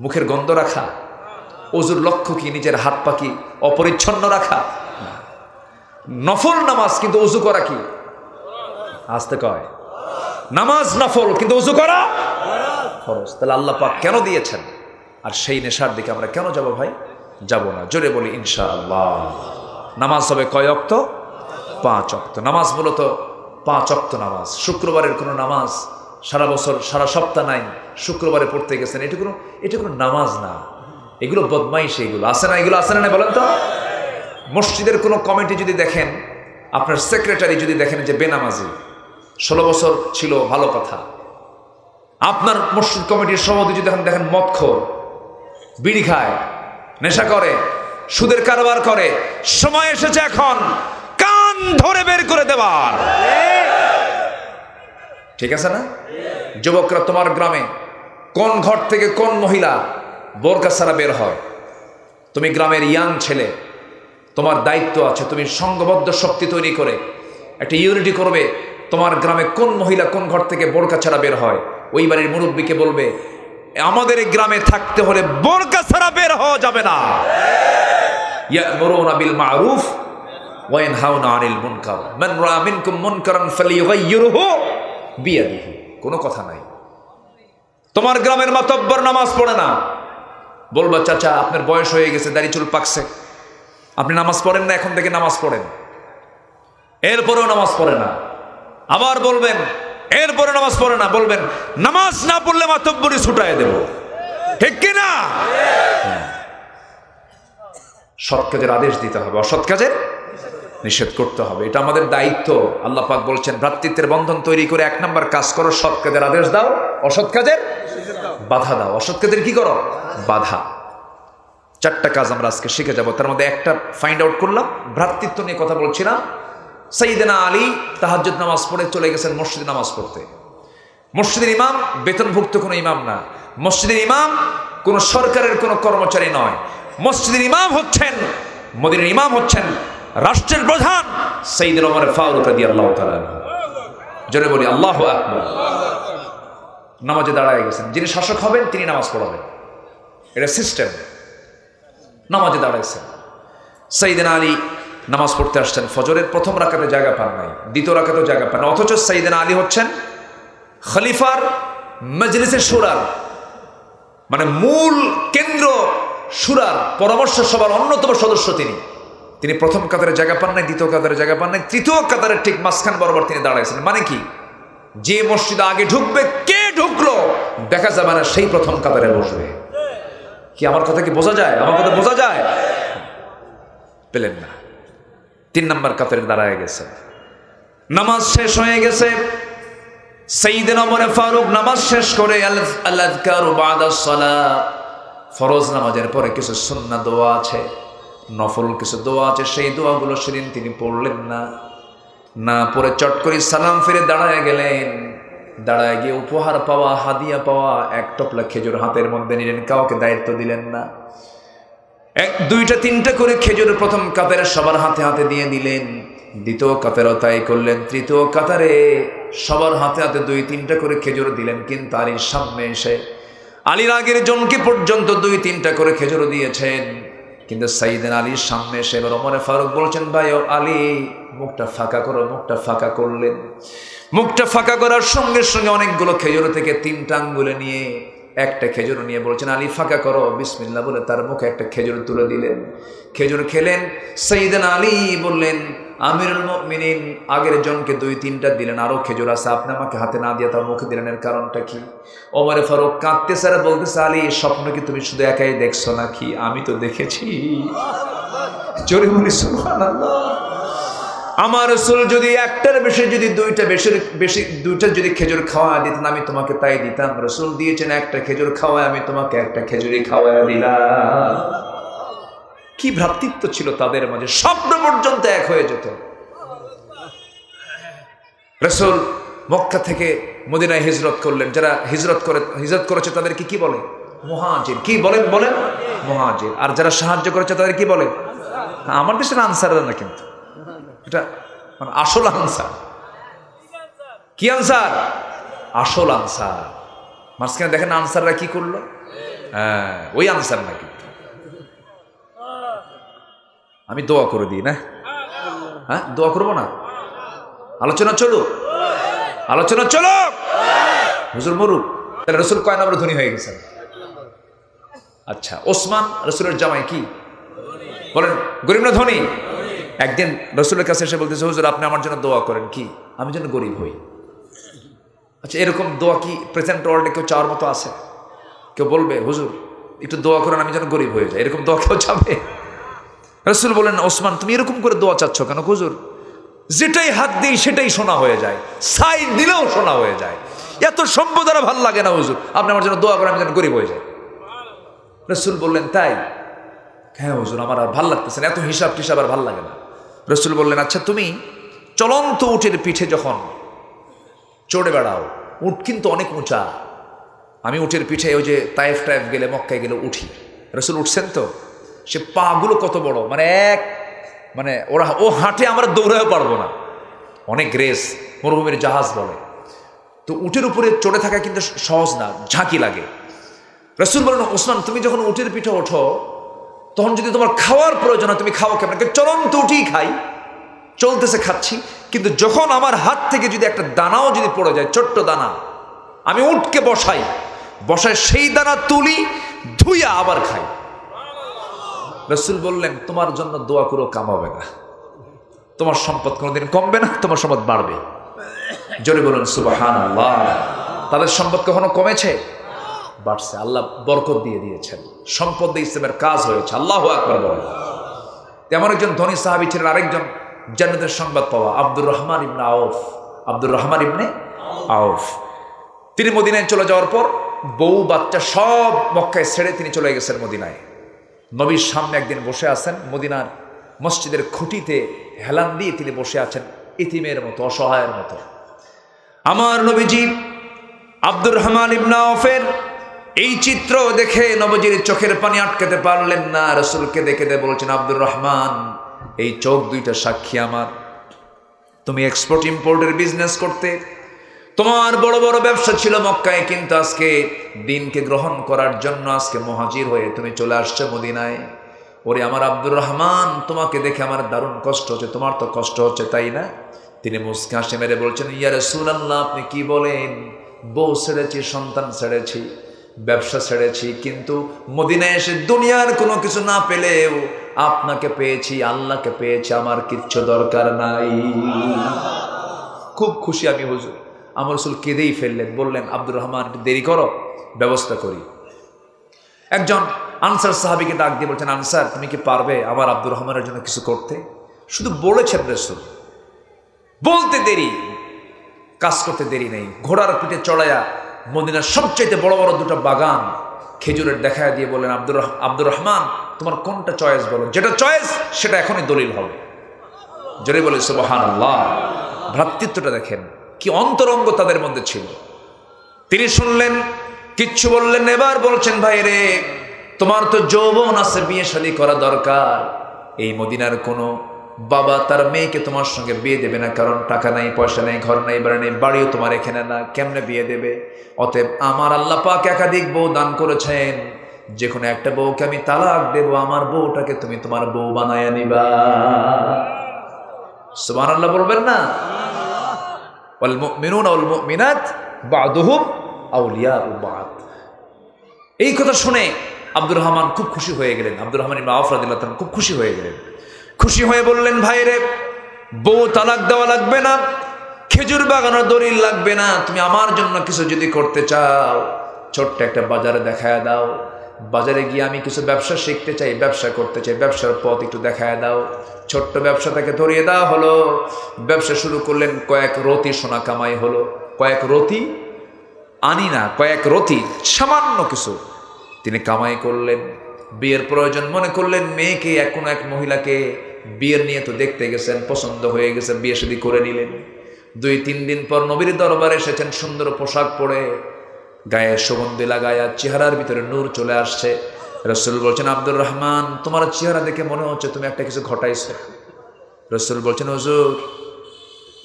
মুখের গন্ধ রাখা? অজুর লক্ষ্য কি নিজের হাত পা কি অপরিচ্ছন্ন রাখা? নফল নামাজ, কিন্তু অজু করা কি? আসতে কয় নামাজ নফল, কিন্তু অজু করা ফরজ। তাহলে আল্লাহ পাক কেন দিয়েছেন? আর সেই নেশার দিকে আমরা কেন যাব ভাই? যাব না। জোরে বলি ইনশাআল্লাহ। নামাজ হবে কয় ওয়াক্ত? 5 ওয়াক্ত। নামাজ মূলত 5 ওয়াক্ত নামাজ। শুক্রবারের কোনো নামাজ সারা বছর সারা সপ্তাহ নাই, শুক্রবারে পড়তে গেছেন, এটা কোনো নামাজ না। এগুলো বদমাইশি, এগুলো আছে না, এগুলো আছে না বলেন তো? মসজিদের কোনো কমিটি যদি দেখেন, আপনার সেক্রেটারি যদি দেখেন যে বেনামাজি, 16 বছর ছিল, ভালো কথা। আপনার মসজিদ কমিটির সভাপতি যদি দেখেন মদখোর, বিড়ি খায়, নেশা করে, সুদের কারবার করে, সময় এসেছে এখন কান ধরে বের করে দেওয়ার। ঠিক আছে না? যুবকরা, তোমার গ্রামে কোন ঘর থেকে কোন মহিলা বোরকা ছাড়া বের হয়? তুমি গ্রামের ইয়াং ছেলে, তোমার দায়িত্ব আছে, তুমি সংঘবদ্ধ শক্তি তৈরি করে একটা ইউনিটি করবে। তোমার গ্রামে কোন মহিলা কোন ঘর থেকে বোরকা ছাড়া বের হয়, ওই বাড়ির মুরব্বীকে বলবে আমাদের এই গ্রামে থাকতে হলে বোরকা ছাড়া বের হওয়া যাবে না। ইয়া'মুরুনা বিল মা'রুফ ওয়া ইয়ানহাউনা আনিল মুনকার, মান রাআ মিনকুম মুনকারান ফালিয়ুগাইয়িরহু বিয়াদিহি। কোনো কথা নাই। তোমার গ্রামের মাতব্বর নামাজ পড়ে না, বলবা চাচা আপনার বয়স হয়ে গেছে, দাড়ি চুল পাকছে, আপনি নামাজ পড়েন না, এখন থেকে নামাজ পড়েন। এরপরেও নামাজ পড়ে না, আবার বলবেন এরপরে নামাজ পড়ে না, বলবেন নামাজ না পড়লে মাতব্বরি ছুটায় দেব। ঠিক কিনা? সৎ কাজের আদেশ দিতে হবে, অসৎ কাজের নিষেধ করতে হবে। এটা আমাদের দায়িত্ব। আল্লাহ পাক বলছেন ভ্রাতৃত্বের বন্ধন তৈরি করে 1 নম্বর কাজ করো, সৎ কাজের আদেশ দাও, অসৎ কাজের বাধা দাও। অসৎ কাজের কি করো? বাধা। 4টা কাজ আমরা আজকে শিখে যাব। তার মধ্যে একটা ফাইন্ড আউট করলাম, ভ্রাতৃত্ব নিয়ে কথা বলছিলাম। সাইয়েদনা আলী তাহাজ্জুদ নামাজ পড়ে চলে গেছেন মসজিদে নামাজ পড়তে। মসজিদের ইমাম বেতনভুক্ত কোনো ইমাম না, মসজিদের ইমাম কোনো সরকারের কোনো কর্মচারী নয়। মসজিদের ইমাম হচ্ছেন, মদিনার ইমাম হচ্ছেন রাষ্ট্রের প্রধান সাইয়েদনা ওমর ফারুক রাদিয়াল্লাহু তাআলা। জোরে বলি আল্লাহু আকবার। নামাজে দাঁড়ায় গেছেন, যিনি শাসক হবেন তিনি নামাজ পড়াবেন, এটা সিস্টেম। নামাজে দাঁড়াইছেন, সাইয়েদনা আলী নামাজ পড়তে আসছেন। ফজরের প্রথম রাকাতে জায়গা পান নাই, দ্বিতীয় রাকাতেও জায়গা পান না, অথচ সাইয়েদনা আলী হচ্ছেন খলিফার মজলিসে শুরার, মানে মূল কেন্দ্র শুরার পরামর্শ সভার অন্যতম সদস্য। তিনি প্রথম কাতারে জায়গা পান নাই, দ্বিতীয় কাতারে জায়গা পান নাই, তৃতীয় কাতারের ঠিক মাঝখান বরাবর তিনি দাঁড়াইছেন। মানে কি? যে মসজিদে আগে ঢুকবে, কে ঢুকলো দেখা যাবে না, সেই প্রথম কাতারে বসবে। কি আমার কথা কি বোঝা যায়? আমার কথা বোঝা যায়? পেলেন না। 3 নম্বর কাতারে দাঁড়ায় গেছে, নামাজ শেষ হয়ে গেছে। সাইয়েদনা ওমর ফারুক নামাজ শেষ করে আল-আযকারু বা'দাস সালাহ, ফরজ নামাজের পরে কিছু সুন্নাহ দোয়া আছে, নফল কিছু দোয়া আছে, সেই দোয়াগুলো সেদিন তিনি পড়লেন না পড়ে চট করে সালাম ফিরে দাঁড়ায় গেলেন। দাঁড়ায় গিয়ে উপহার পাওয়া, হাদিয়া পাওয়া 1 টপলা খেজুর হাতের মধ্যে নিলেন, কাউকে দায়িত্ব দিলেন না। 1, 2টা 3টা করে খেজুর প্রথম কাতারে সবার হাতে হাতে দিয়ে দিলেন, দ্বিতীয় কাতারও তাই করলেন, তৃতীয় কাতারে সবার হাতে হাতে 2-3টা করে খেজুর দিলেন। কিন্তু আলীর সামনে এসে আলীর আগের জনকে পর্যন্ত 2-3টা করে খেজুর দিয়েছেন। কিন্তু সাইয়েদনা আলীর সামনে এসে এবার ওমর ফারুক বলছেন, ভাই আলী মুখটা ফাঁকা করো। মুখটা ফাঁকা করলেন। মুখটা ফাঁকা করার সঙ্গে সঙ্গে অনেকগুলো খেজুর থেকে 3টা আঙ্গুলে নিয়ে একটা খেজুর নিয়ে বলছেন, আলী ফাঁকা করো, বিসমিল্লাহ বলে তার মুখে একটা খেজুর তুলে দিলেন। খেজুর খেলেন। সাইয়েদনা আলী বললেন, আমিরুল মুমিনিন, আগের জনকে 2-3টা দিলেন, আরো খেজুর আছে, আপনি আমাকে হাতে না দিয়ে তার মুখে দিলেন, এর কারণটা কি? ওমর ফারুক কাঁদতেছে আর বলতেছে, আলী স্বপ্ন কি তুমি শুধু একাই দেখছো নাকি? আমি তো দেখেছি। জোরে বলি সুবহানাল্লাহ। আমার রাসূল যদি একটার বেশি, যদি 2টা যদি খেজুর খাওয়া দিতেন, আমি তোমাকে তাই দিতাম। রাসূল দিয়েছেন একটা খেজুর খাওয়ায়, আমি তোমাকে একটা খেজুরই খাওয়ায় দিলাম। কি ভ্রাতৃত্ব ছিল তাদের মাঝে, স্বপ্ন পর্যন্ত এক হয়ে যেত। রাসূল মক্কা থেকে মদিনায় হিজরত করলেন। যারা হিজরত করেছে তাদেরকে কি বলে? মুহাজির। কি বলেন? মুহাজির। আর যারা সাহায্য করেছে তাদের কি বলে? আমার দেশের আনসাররা না, কিন্তু এটা মানে আসল আনসার। কি আনসার? আসল আনসার। মাঝখানে দেখেন আনসাররা কি করলো? ওই আনসার না। কিন্তু আমি দোয়া করে দিই না? হ্যাঁ, দোয়া করবো না? আলোচনা চলো। হুজুর মরুক। তাহলে রাসূল কয় নম্বরে ধনী হয়ে গেছেন? আচ্ছা, ওসমান রসুলের জামাই কি বলেন, গরিব না ধনী? একদিন রসুলের কাছে এসে বলতেছে, হুজুর আপনি আমার জন্য দোয়া করেন। কি? আমি যেন গরিব হই। আচ্ছা, এরকম দোয়া কি প্রেজেন্ট ওয়ার্ল্ডে কেউ চাওয়ার মতো আছে? কেউ বলবে হুজুর একটু দোয়া করেন আমি যেন গরিব হয়ে যাই, এরকম দোয়া কেউ চাবে? রসুল বলেন, ওসমান তুমি এরকম করে দোয়া চাচ্ছ কেন? হুজুর যেটাই হাত দিই সেটাই সোনা হয়ে যায়, সাইড দিলেও সোনা হয়ে যায়, এত সম্পদ আর ভাল লাগে না হুজুর, আপনি আমার জন্য দোয়া করেন আমি যেন গরিব হয়ে যাই। রসুল বললেন, তাই? হ্যাঁ হুজুর, আমার আর ভাল লাগতেছে না, এত হিসাব টিসাব আর ভাল লাগে না। রসুল বললেন, আচ্ছা তুমি চলন্ত উটের পিঠে যখন চড়ে বেড়াও, উট কিন্তু অনেক উঁচা, আমি উটের পিঠে ওই যে তায়েফ টায়েফ গেলে মক্কায় গেলে উঠি, রসুল উঠছেন তো, সে পাগুলো কত বড়, মানে ও হাঁটে, আমরা দৌড়াও পারবো না, অনেক রেস, মরুভূমির জাহাজ বলে। তো উটের উপরে চড়ে থাকা কিন্তু সহজ না, ঝাঁকি লাগে। রসুল বলেন, ওসমান তুমি যখন উটের পিঠে ওঠো তখন যদি তোমার খাওয়ার প্রয়োজন হয় তুমি খাও কেমন? চলন্ত উঠেই খাই, চলতেছে খাচ্ছি, কিন্তু যখন আমার হাত থেকে যদি একটা দানাও যদি পড়ে যায়, ছোট্ট দানা, আমি উটকে বসাই সেই দানা তুলি, ধুইয়া আবার খাই। রসুল বললেন, তোমার জন্য দোয়া করে কামাবে না, তোমার সম্পদ কোনোদিন কমবে না, তোমার সম্পদ বাড়বে। জোরে বলুন সুবহানাল্লাহ। তাদের সম্পদ কখনো কমেছে? বাড়ছে। আল্লাহ বরকত দিয়ে দিয়েছেন, সম্পদ দিয়ে ইসলামের কাজ হয়েছে। আল্লাহু আকবার বলেন। তেমন একজন ধনী সাহাবী ছিলেন, আরেকজন জান্নাতের সংবাদ পাওয়া, আব্দুর রহমান ইবনে আউফ। আব্দুর রহমান ইবনে আউফ তিনি মদিনায় চলে যাওয়ার পর বউ বাচ্চা সব মক্কায় ছেড়ে তিনি চলে গেছেন মদিনায়। নবীর সামনে একদিন বসে আছেন, মদিনার মসজিদের খুঁটিতে হেলান দিয়ে তিনি বসে আছেন, ইতিমের মতো, অসহায়ের মতো। আমার নবীজি আব্দুর রহমান ইবনে আউফের এই চিত্র দেখে নবীজির চোখের পানি আটকাতে পারলেন না। রাসূলকে দেখে বলছেন, আব্দুর রহমান, এই চোখ দুইটা সাক্ষী আমার, তুমি এক্সপোর্ট ইম্পোর্টের বিজনেস করতে, তোমার বড় বড় ব্যবসা ছিল মক্কায়, কিন্তু আজকে দিনকে গ্রহণ করার জন্য আজকে মুহাজির হয়ে তুমি চলে আসছো মদিনায়। ওরে আমার আব্দুর রহমান, তোমাকে দেখে আমার দারুণ কষ্ট হচ্ছে, তোমার তো কষ্ট হচ্ছে তাই না? তিনি মুস্কি হাসি মেরে বলছেন, ইয়া রাসূলুল্লাহ, আপনি কি বলেন? বউ ছেড়েছি, সন্তান ছেড়েছি, ব্যবসা ছেড়েছি, কিন্তু মদিনায় এসে দুনিয়ার কোনো কিছু না পেলেও আপনাকে পেয়েছি, আল্লাহকে পেয়েছি, আমার কিচ্ছু দরকার নাই। খুব খুশি আমি হুজুর। আমার রাসূল কেঁদেই ফেললেন, বললেন, আব্দুর রহমান একটু দেরি করো, ব্যবস্থা করি। একজন আনসার সাহাবীকে ডাক দিয়ে বলছেন, আনসার তুমি কি পারবে আমার আব্দুর রহমানের জন্য কিছু করতে? শুধু বলেছেন রাসূল, বলতে দেরি, কাজ করতে দেরি নেই। ঘোড়ার পিঠে চড়াইয়া মদিনার সবচাইতে বড় বড় দুটো বাগান খেজুরের দেখায় দিয়ে বললেন, আব্দুর রহমান, তোমার কোনটা চয়েস বলো, যেটা চয়েস সেটা এখনই দলিল হবে। জোরে বলে সুবহানাল্লাহ। ভ্রাতৃত্বটা দেখেন, কি অন্তরঙ্গ তাদের মধ্যে ছিল। তিনি শুনলেন, কিচ্ছু বললেন। এবার বলছেন, ভাই রে, তোমার তো যৌবন আছে, বিয়ে শাদী করা দরকার। এই মদিনার কোনো বাবা তার মেয়েকে তোমার সঙ্গে বিয়ে দেবে না, কারণ টাকা নাই, পয়সা নেই, ঘর নাই, বাড়ি নেই, বাড়িও তোমার এখানে না, কেমনে বিয়ে দেবে? অতএব আমার আল্লাহ পাক একাধিক বউ দান করেছেন, যে কোনো একটা বউকে আমি তালাক দেব, আমার বউটাকে তুমি তোমার বউ বানায়া নিবা। সুবহানাল্লাহ বলবেন না? ওয়াল মুমিনুনা ওয়াল মুমিনাত বা'দুহুম আউলিয়াউ বা'দ। এই কথা শুনে আব্দুর রহমান খুব খুশি হয়ে গেলেন। আব্দুর রহমান ইবনে আউফ রাদিয়াল্লাহু তাআলা খুব খুশি হয়ে গেলেন। খুশি হয়ে বললেন, ভাই রে, বউ তালাক দেওয়া লাগবে না, খেজুর বাগানের দলিল লাগবে না, তুমি আমার জন্য কিছু যদি করতে চাও, ছোট্ট একটা বাজারে দেখায় দাও, বাজারে গিয়ে আমি কিছু ব্যবসা শিখতে চাই, ব্যবসা করতে চাই, ব্যবসার পথ একটু দেখায় দাও। ছোট্ট ব্যবসাটাকে ধরিয়ে দেওয়া হলো, ব্যবসা শুরু করলেন। কয়েক রতি সোনা কামাই হলো, কয়েক রতি আনি না, কয়েক রতি, সামান্য কিছু তিনি কামাই করলেন। বিয়ের প্রয়োজন মনে করলেন, মেয়েকে কোনো এক মহিলাকে বিয়ের নিয়ে তো দেখতে গেছেন, পছন্দ হয়ে গেছে, বিয়ে শাদী করে নিলেন। 2-3 দিন পর নবীর দরবারে এসেছেন, সুন্দর পোশাক পরে, গায়ে সুগন্ধি লাগায়া, চেহারার ভিতরে নূর চলে আসছে। রাসূল বলছেন, আব্দুর রহমান, তোমার চেহারা দেখে মনে হচ্ছে তুমি একটা কিছু ঘটাইছো। রাসূল বলছেন, হুজুর।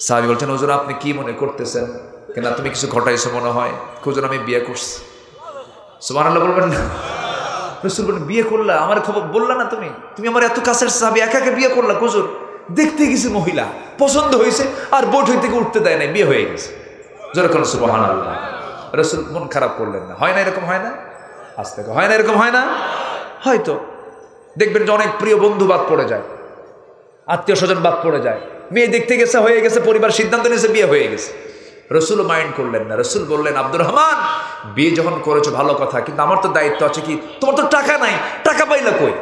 সাহাবী বলছেন, হুজুর আপনি কি মনে করতেছেন? কেন তুমি কিছু ঘটাইছো মনে হয়? হুজুর আমি বিয়ে করছি। সুবহানাল্লাহ বলবেন না? রাসূল বলেন, বিয়ে করলা? আমার খবর বললা না তুমি? তুমি আমার এত কাছের সাহাবী, একা একা বিয়ে করলা? হুজুর দেখতে গেছি মহিলা, পছন্দ হয়েছে, আর বৈঠক থেকে উঠতে দেয় না, বিয়ে হয়ে গেছে। জোরে কোন সুবহানাল্লাহ। রাসূল মন খারাপ করলেন না? হয় না, এরকম হয় না? আজ থেকে হয় না, এরকম হয় না? হয়তো দেখবেন যে অনেক প্রিয় বন্ধু বাদ পড়ে যায়, আত্মীয় স্বজন বাদ পড়ে যায়, মেয়ে দেখতে গেছে, হয়ে গেছে, পরিবার সিদ্ধান্ত নিয়েছে, বিয়ে হয়ে গেছে। রসুল মাইন্ড করলেন না। রসুল বললেন, আব্দুর রহমান বিয়ে যখন করেছো ভালো কথা, কিন্তু আমার তো দায়িত্ব আছে কি, তোমার তো টাকা নাই, টাকা পাইলা কই?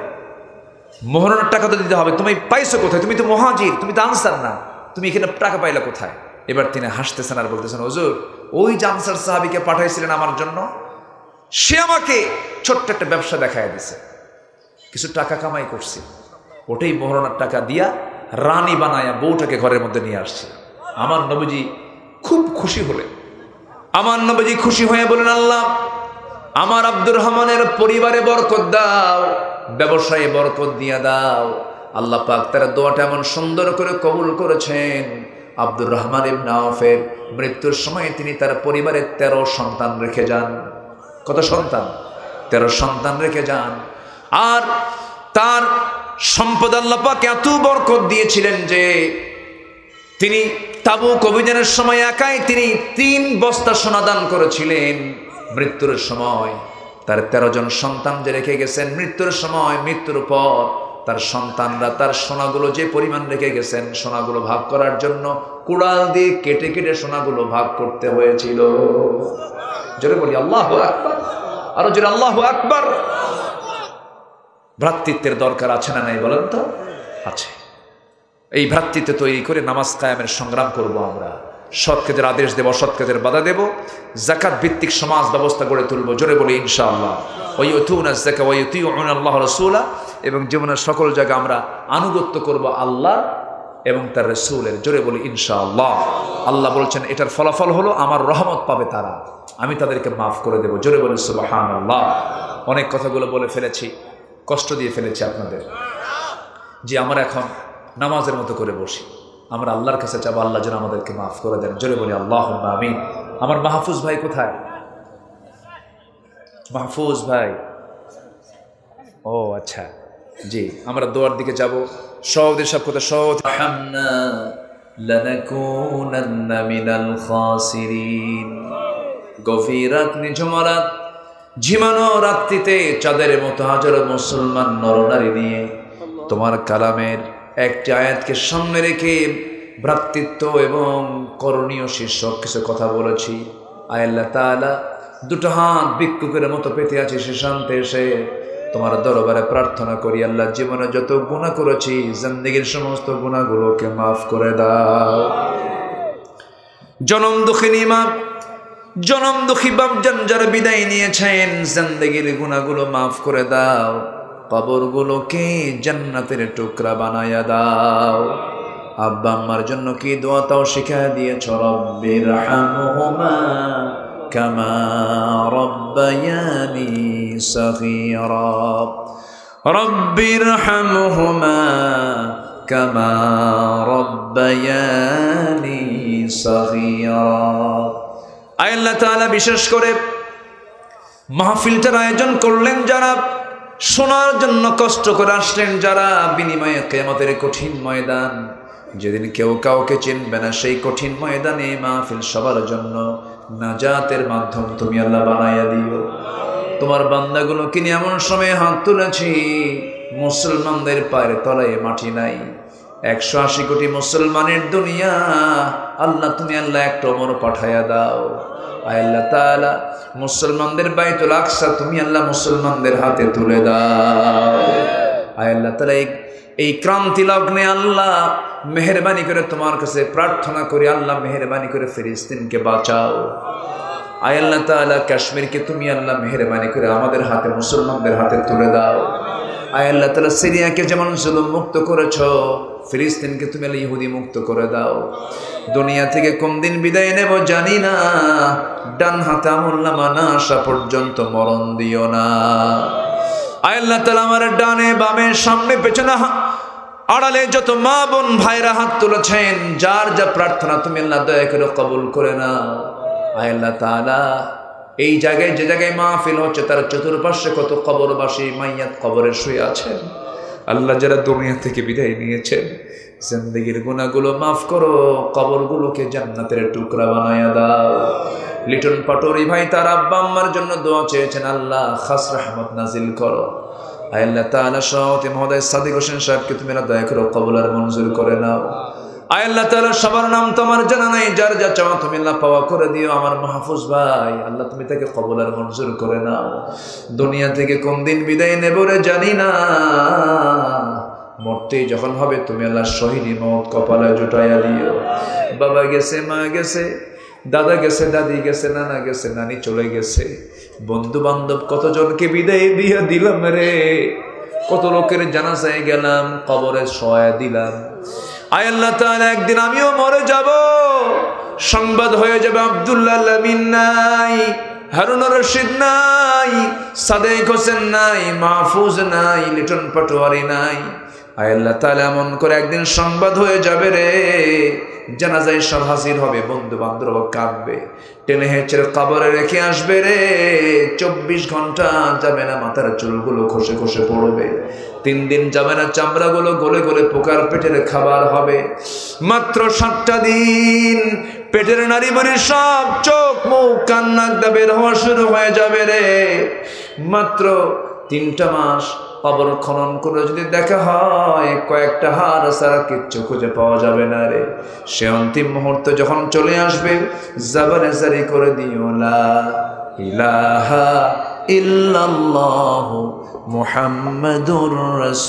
মোহরানার টাকা তো দিতে হবে, তুমি পাইছো কোথায়? তুমি তো মুহাজির, তুমি তো আনসার না, তুমি এখানে টাকা পাইলা কোথায়? এবার তিনি হাসতেছেন আর বলতেছেন, হুজুর ওই যে আনসার সাহাবীকে পাঠাইছিলেন আমার জন্য, সে আমাকে ছোট্ট একটা ব্যবসা দেখায় দিছে, কিছু টাকা কামাই করছি, ওটাই মোহরানার টাকা দিয়া রানী বানায়া বউটাকে ঘরের মধ্যে নিয়ে আসছে। আমার নবীজি খুব খুশি হলেন। আমার নবীজি খুশি হয়ে বলেন, আল্লাহ আমার আব্দুর রহমানের পরিবারে বরকত দাও, ব্যবসায়ে বরকত দিয়া দাও। আল্লাহ পাক তার দোয়াটা এমন সুন্দর করে কবুল করেছেন। আব্দুর রহমান ইবনে আওফের মৃত্যুর সময় তিনি তার পরিবারের 13 সন্তান রেখে যান। কত সন্তান? 13 সন্তান রেখে যান। আর তার সম্পদ আল্লাহ পাক এত বরকত দিয়েছিলেন যে তিনি তাবুক অভিযানের সময় একাই তিনি 3 বস্তা সোনা দান করেছিলেন। মৃত্যুর সময় তার 13 জন সন্তান যে রেখে গেছেন, মৃত্যুর সময়, মৃত্যুর পর তার সন্তানরা তার সোনাগুলো যে পরিমাণ রেখে গেছেন, সোনাগুলো ভাগ করার জন্য কুড়াল দিয়ে কেটে কেটে সোনাগুলো ভাগ করতে হয়েছিল। জোরে বলি আল্লাহু আকবার, আরো জোরে আল্লাহু আকবার। ভ্রাতৃত্বের দরকার আছে না নাই বলেন তো? আছে। এই ভ্রাতৃত্ব তৈরি করে নামাজ কায়েমের সংগ্রাম করব আমরা, সৎ কাজের আদেশ দেব, অসৎ কাজের বাধা দেব, যাকাত ভিত্তিক সমাজ ব্যবস্থা গড়ে তুলব। জোরে বলি ইনশাআল্লাহ। ওয়ায়ুতুনা যাকাত ওয়ায়ুতিউনা আল্লাহ রাসূলা, এবং জীবনের সকল জায়গায় আমরা আনুগত্য করব আল্লাহ এবং তার রাসূলের। জোরে বলি ইনশাআল্লাহ। আল্লাহ বলছেন এটার ফলাফল হলো আমার রহমত পাবে তারা, আমি তাদেরকে মাফ করে দেব। জোরে বলি সুবহানাল্লাহ। অনেক কথাগুলো বলে ফেলেছি, কষ্ট দিয়ে ফেলেছি আপনাদের, যে আমরা এখন নামাজের মতো করে বসি, আমরা আল্লাহর কাছে চাবো আল্লাহ যেন আমাদেরকে মাফ করে দেন। জোরে বলি আল্লাহুম্মা আমিন। আমার মাহফুজ ভাই কোথায়? মাহফুজ ভাই, ও আচ্ছা, জি, আমরা দোয়ার দিকে যাব। সওদের সব কথা সওদ হামনা লানাকুনান্না মিনাল খাসিরিন। গভীর রাত, নিঝুম রাত, ঝিমানো রাত্রিতে চাঁদের মতো হাজারো মুসলমান নরনারী নিয়ে তোমার কালামের একটি আয়াতকে সামনে রেখে ভ্রাতৃত্ব এবং করণীয় শীর্ষক কিছু কথা বলেছি। আয় আল্লাহ তাআলা, দুটো হাত ভিক্ষুকের মতো পেতে আছি সে শান্তে এসে তোমার দরবারে প্রার্থনা করি, আল্লাহ জীবনে যত গুনাহ করেছি, জিন্দেগীর সমস্ত গুনাহগুলোকে মাফ করে দাও। জনম দুঃখিনী মা, জনম দুঃখী বাপজান যারা বিদায় নিয়েছেন, জিন্দেগীর গুনাহগুলো মাফ করে দাও, কবরগুলোকে জান্নাতের টুকরা বানায়া দাও। আব্বা আম্মার জন্য কি দোয়া তাও শিখায় দিয়েছ, রব্বির হামহুমা কামা রব্বায়ানি সগীরা, রব্বির হামহুমা কামা রব্বায়ানি সগীরা। আয় আল্লাহ তাআলা, বিশেষ করে মাহফিলটার আয়োজন করলেন যারা, শোনার জন্য কষ্ট করে আসলেন যারা, বিনিময়ে কিয়ামতের কঠিন ময়দান, যেদিন কেউ কাউকে চিনবে না, সেই কঠিন ময়দানে মাহফিল সবার জন্য নাজাতের মাধ্যম তুমি আল্লাহ বানাইয়া দিও। তোমার বান্দাগুলোকে নিয়ে এমন সময় হাত তুলেছি, মুসলমানদের পায়ের তলায় মাটি নাই। 180 কোটি মুসলমানের দুনিয়া, আল্লাহ তুমি আল্লাহ একটা ওমর পাঠাইয়া দাও। আয় আল্লাহ তাআলা, মুসলমানদের বাইতুল আকসা তুমি আল্লাহ মুসলমানদের হাতে তুলে দাও। আয় আল্লাহ তাআলা, এই ক্রান্তি লগ্নে আল্লাহ মেহেরবানি করে তোমার কাছে প্রার্থনা করি, আল্লাহ মেহেরবানি করে ফিলিস্তিনকে বাঁচাও। আয় আল্লাহ তাআলা, কাশ্মীরকে তুমি আল্লাহ মেহেরবানি করে আমাদের হাতে, মুসলমানদের হাতে তুলে দাও। আয় আল্লাহ তাআলা, সিরিয়াকে যেমন জুলুম মুক্ত করেছো, ফিলিস্তিনকে তুমি আল্লাহ ইহুদি মুক্ত করে দাও। দুনিয়া থেকে কোন দিন বিদায় নেব জানি না, ডান হাতে আমুল্লামা না আসা পর্যন্ত মরণ দিও না। আয় আল্লাহ তাআলা, আমার ডানে বামে সামনে পেছনে আড়ালে যত মা বোন ভাইরা হাত তুলেছেন, যার যা প্রার্থনা তুমি আল্লাহ দয়া করে কবুল করে নাও। আয় আল্লাহ তাআলা, এই জায়গায় যে জায়গায় মাহফিল হচ্ছে তার চতুর্পাশে কত কবরবাসী মাইয়াত কবরে শুয়ে আছেন, আল্লাহ যারা দুনিয়া থেকে বিদায় নিয়েছেন, জিন্দেগীর গুনাহগুলো মাফ করো, কবরগুলোকে জান্নাতের টুকরা বানায়া দাও। লিটন পাটোয়ারি ভাই তার আব্বা আম্মার জন্য দোয়া চেয়েছেন, আল্লাহ খাস রহমত নাজিল করো। আল্লাহ তাআলা সভাপতি মহোদয় সাদিক হোসেন সাহেবকে তুমি না দয়া করো, কবুল আর মঞ্জুর করে নাও। আল্লাহ তাআলা সবার নাম তোমার জানা নাই, যার যা চাও তুমি আল্লাহ পাওয়া করে দিও। আমার মাহফুজ ভাই আল্লাহ তুমি তাকে কবুল আর মঞ্জুর করে নাও। দুনিয়া থেকে কোন দিন বিদায় নেব রে জানি না, মরতেই যখন হবে তুমি আল্লাহ শহীদি মওত কপালে জুটাইয়া দিও। বাবা গেছে, মা গেছে, দাদা গেছে, দাদি গেছে, নানা গেছে, নানি চলে গেছে, বন্ধু বান্ধব কতজনকে বিদায় দিয়ে দিলাম রে, কত লোকের জানাজায় গেলাম, কবরে শোয়া দিলাম। আয় আল্লাহ তাআলা একদিন আমিও মরে যাব, সংবাদ হয়ে যাবে আব্দুল্লাহ আমিন নাই, হারুন রশিদ নাই, সাদেক হোসেন নাই, মাহফুজ নাই, লিটন পাটোয়ারি নাই। আয় আল্লাহ তাআলা এমন করে একদিন সংবাদ হয়ে যাবে রে, জানাজায় সব হাজির হবে, বন্ধু বান্ধব কাঁদবে, টেনে হেঁচড়ে কবরে রেখে আসবে রে। 24 ঘন্টা যাবে না মাথার চুলগুলো খসে খসে পড়বে, 3 দিন যাবে না চামড়াগুলো গলে গলে পোকার পেটের খাবার হবে। মাত্র 7টা দিন পেটের নাড়ি বুড়ি সব চোখ মুখ কান নাক দিয়ে বের হওয়া শুরু হয়ে যাবে রে। মাত্র 3টা মাস কবর খনন করে যদি দেখা হয় কয়েকটা হাড় ছাড়া কিচ্ছু খুঁজে পাওয়া যাবে না রে। সে অন্তিম মুহূর্ত যখন চলে আসবে, জবানে জারি করে দিও লা ইলাহা ইল্লাল্লাহু মুহাম্মাদুর রাসূল।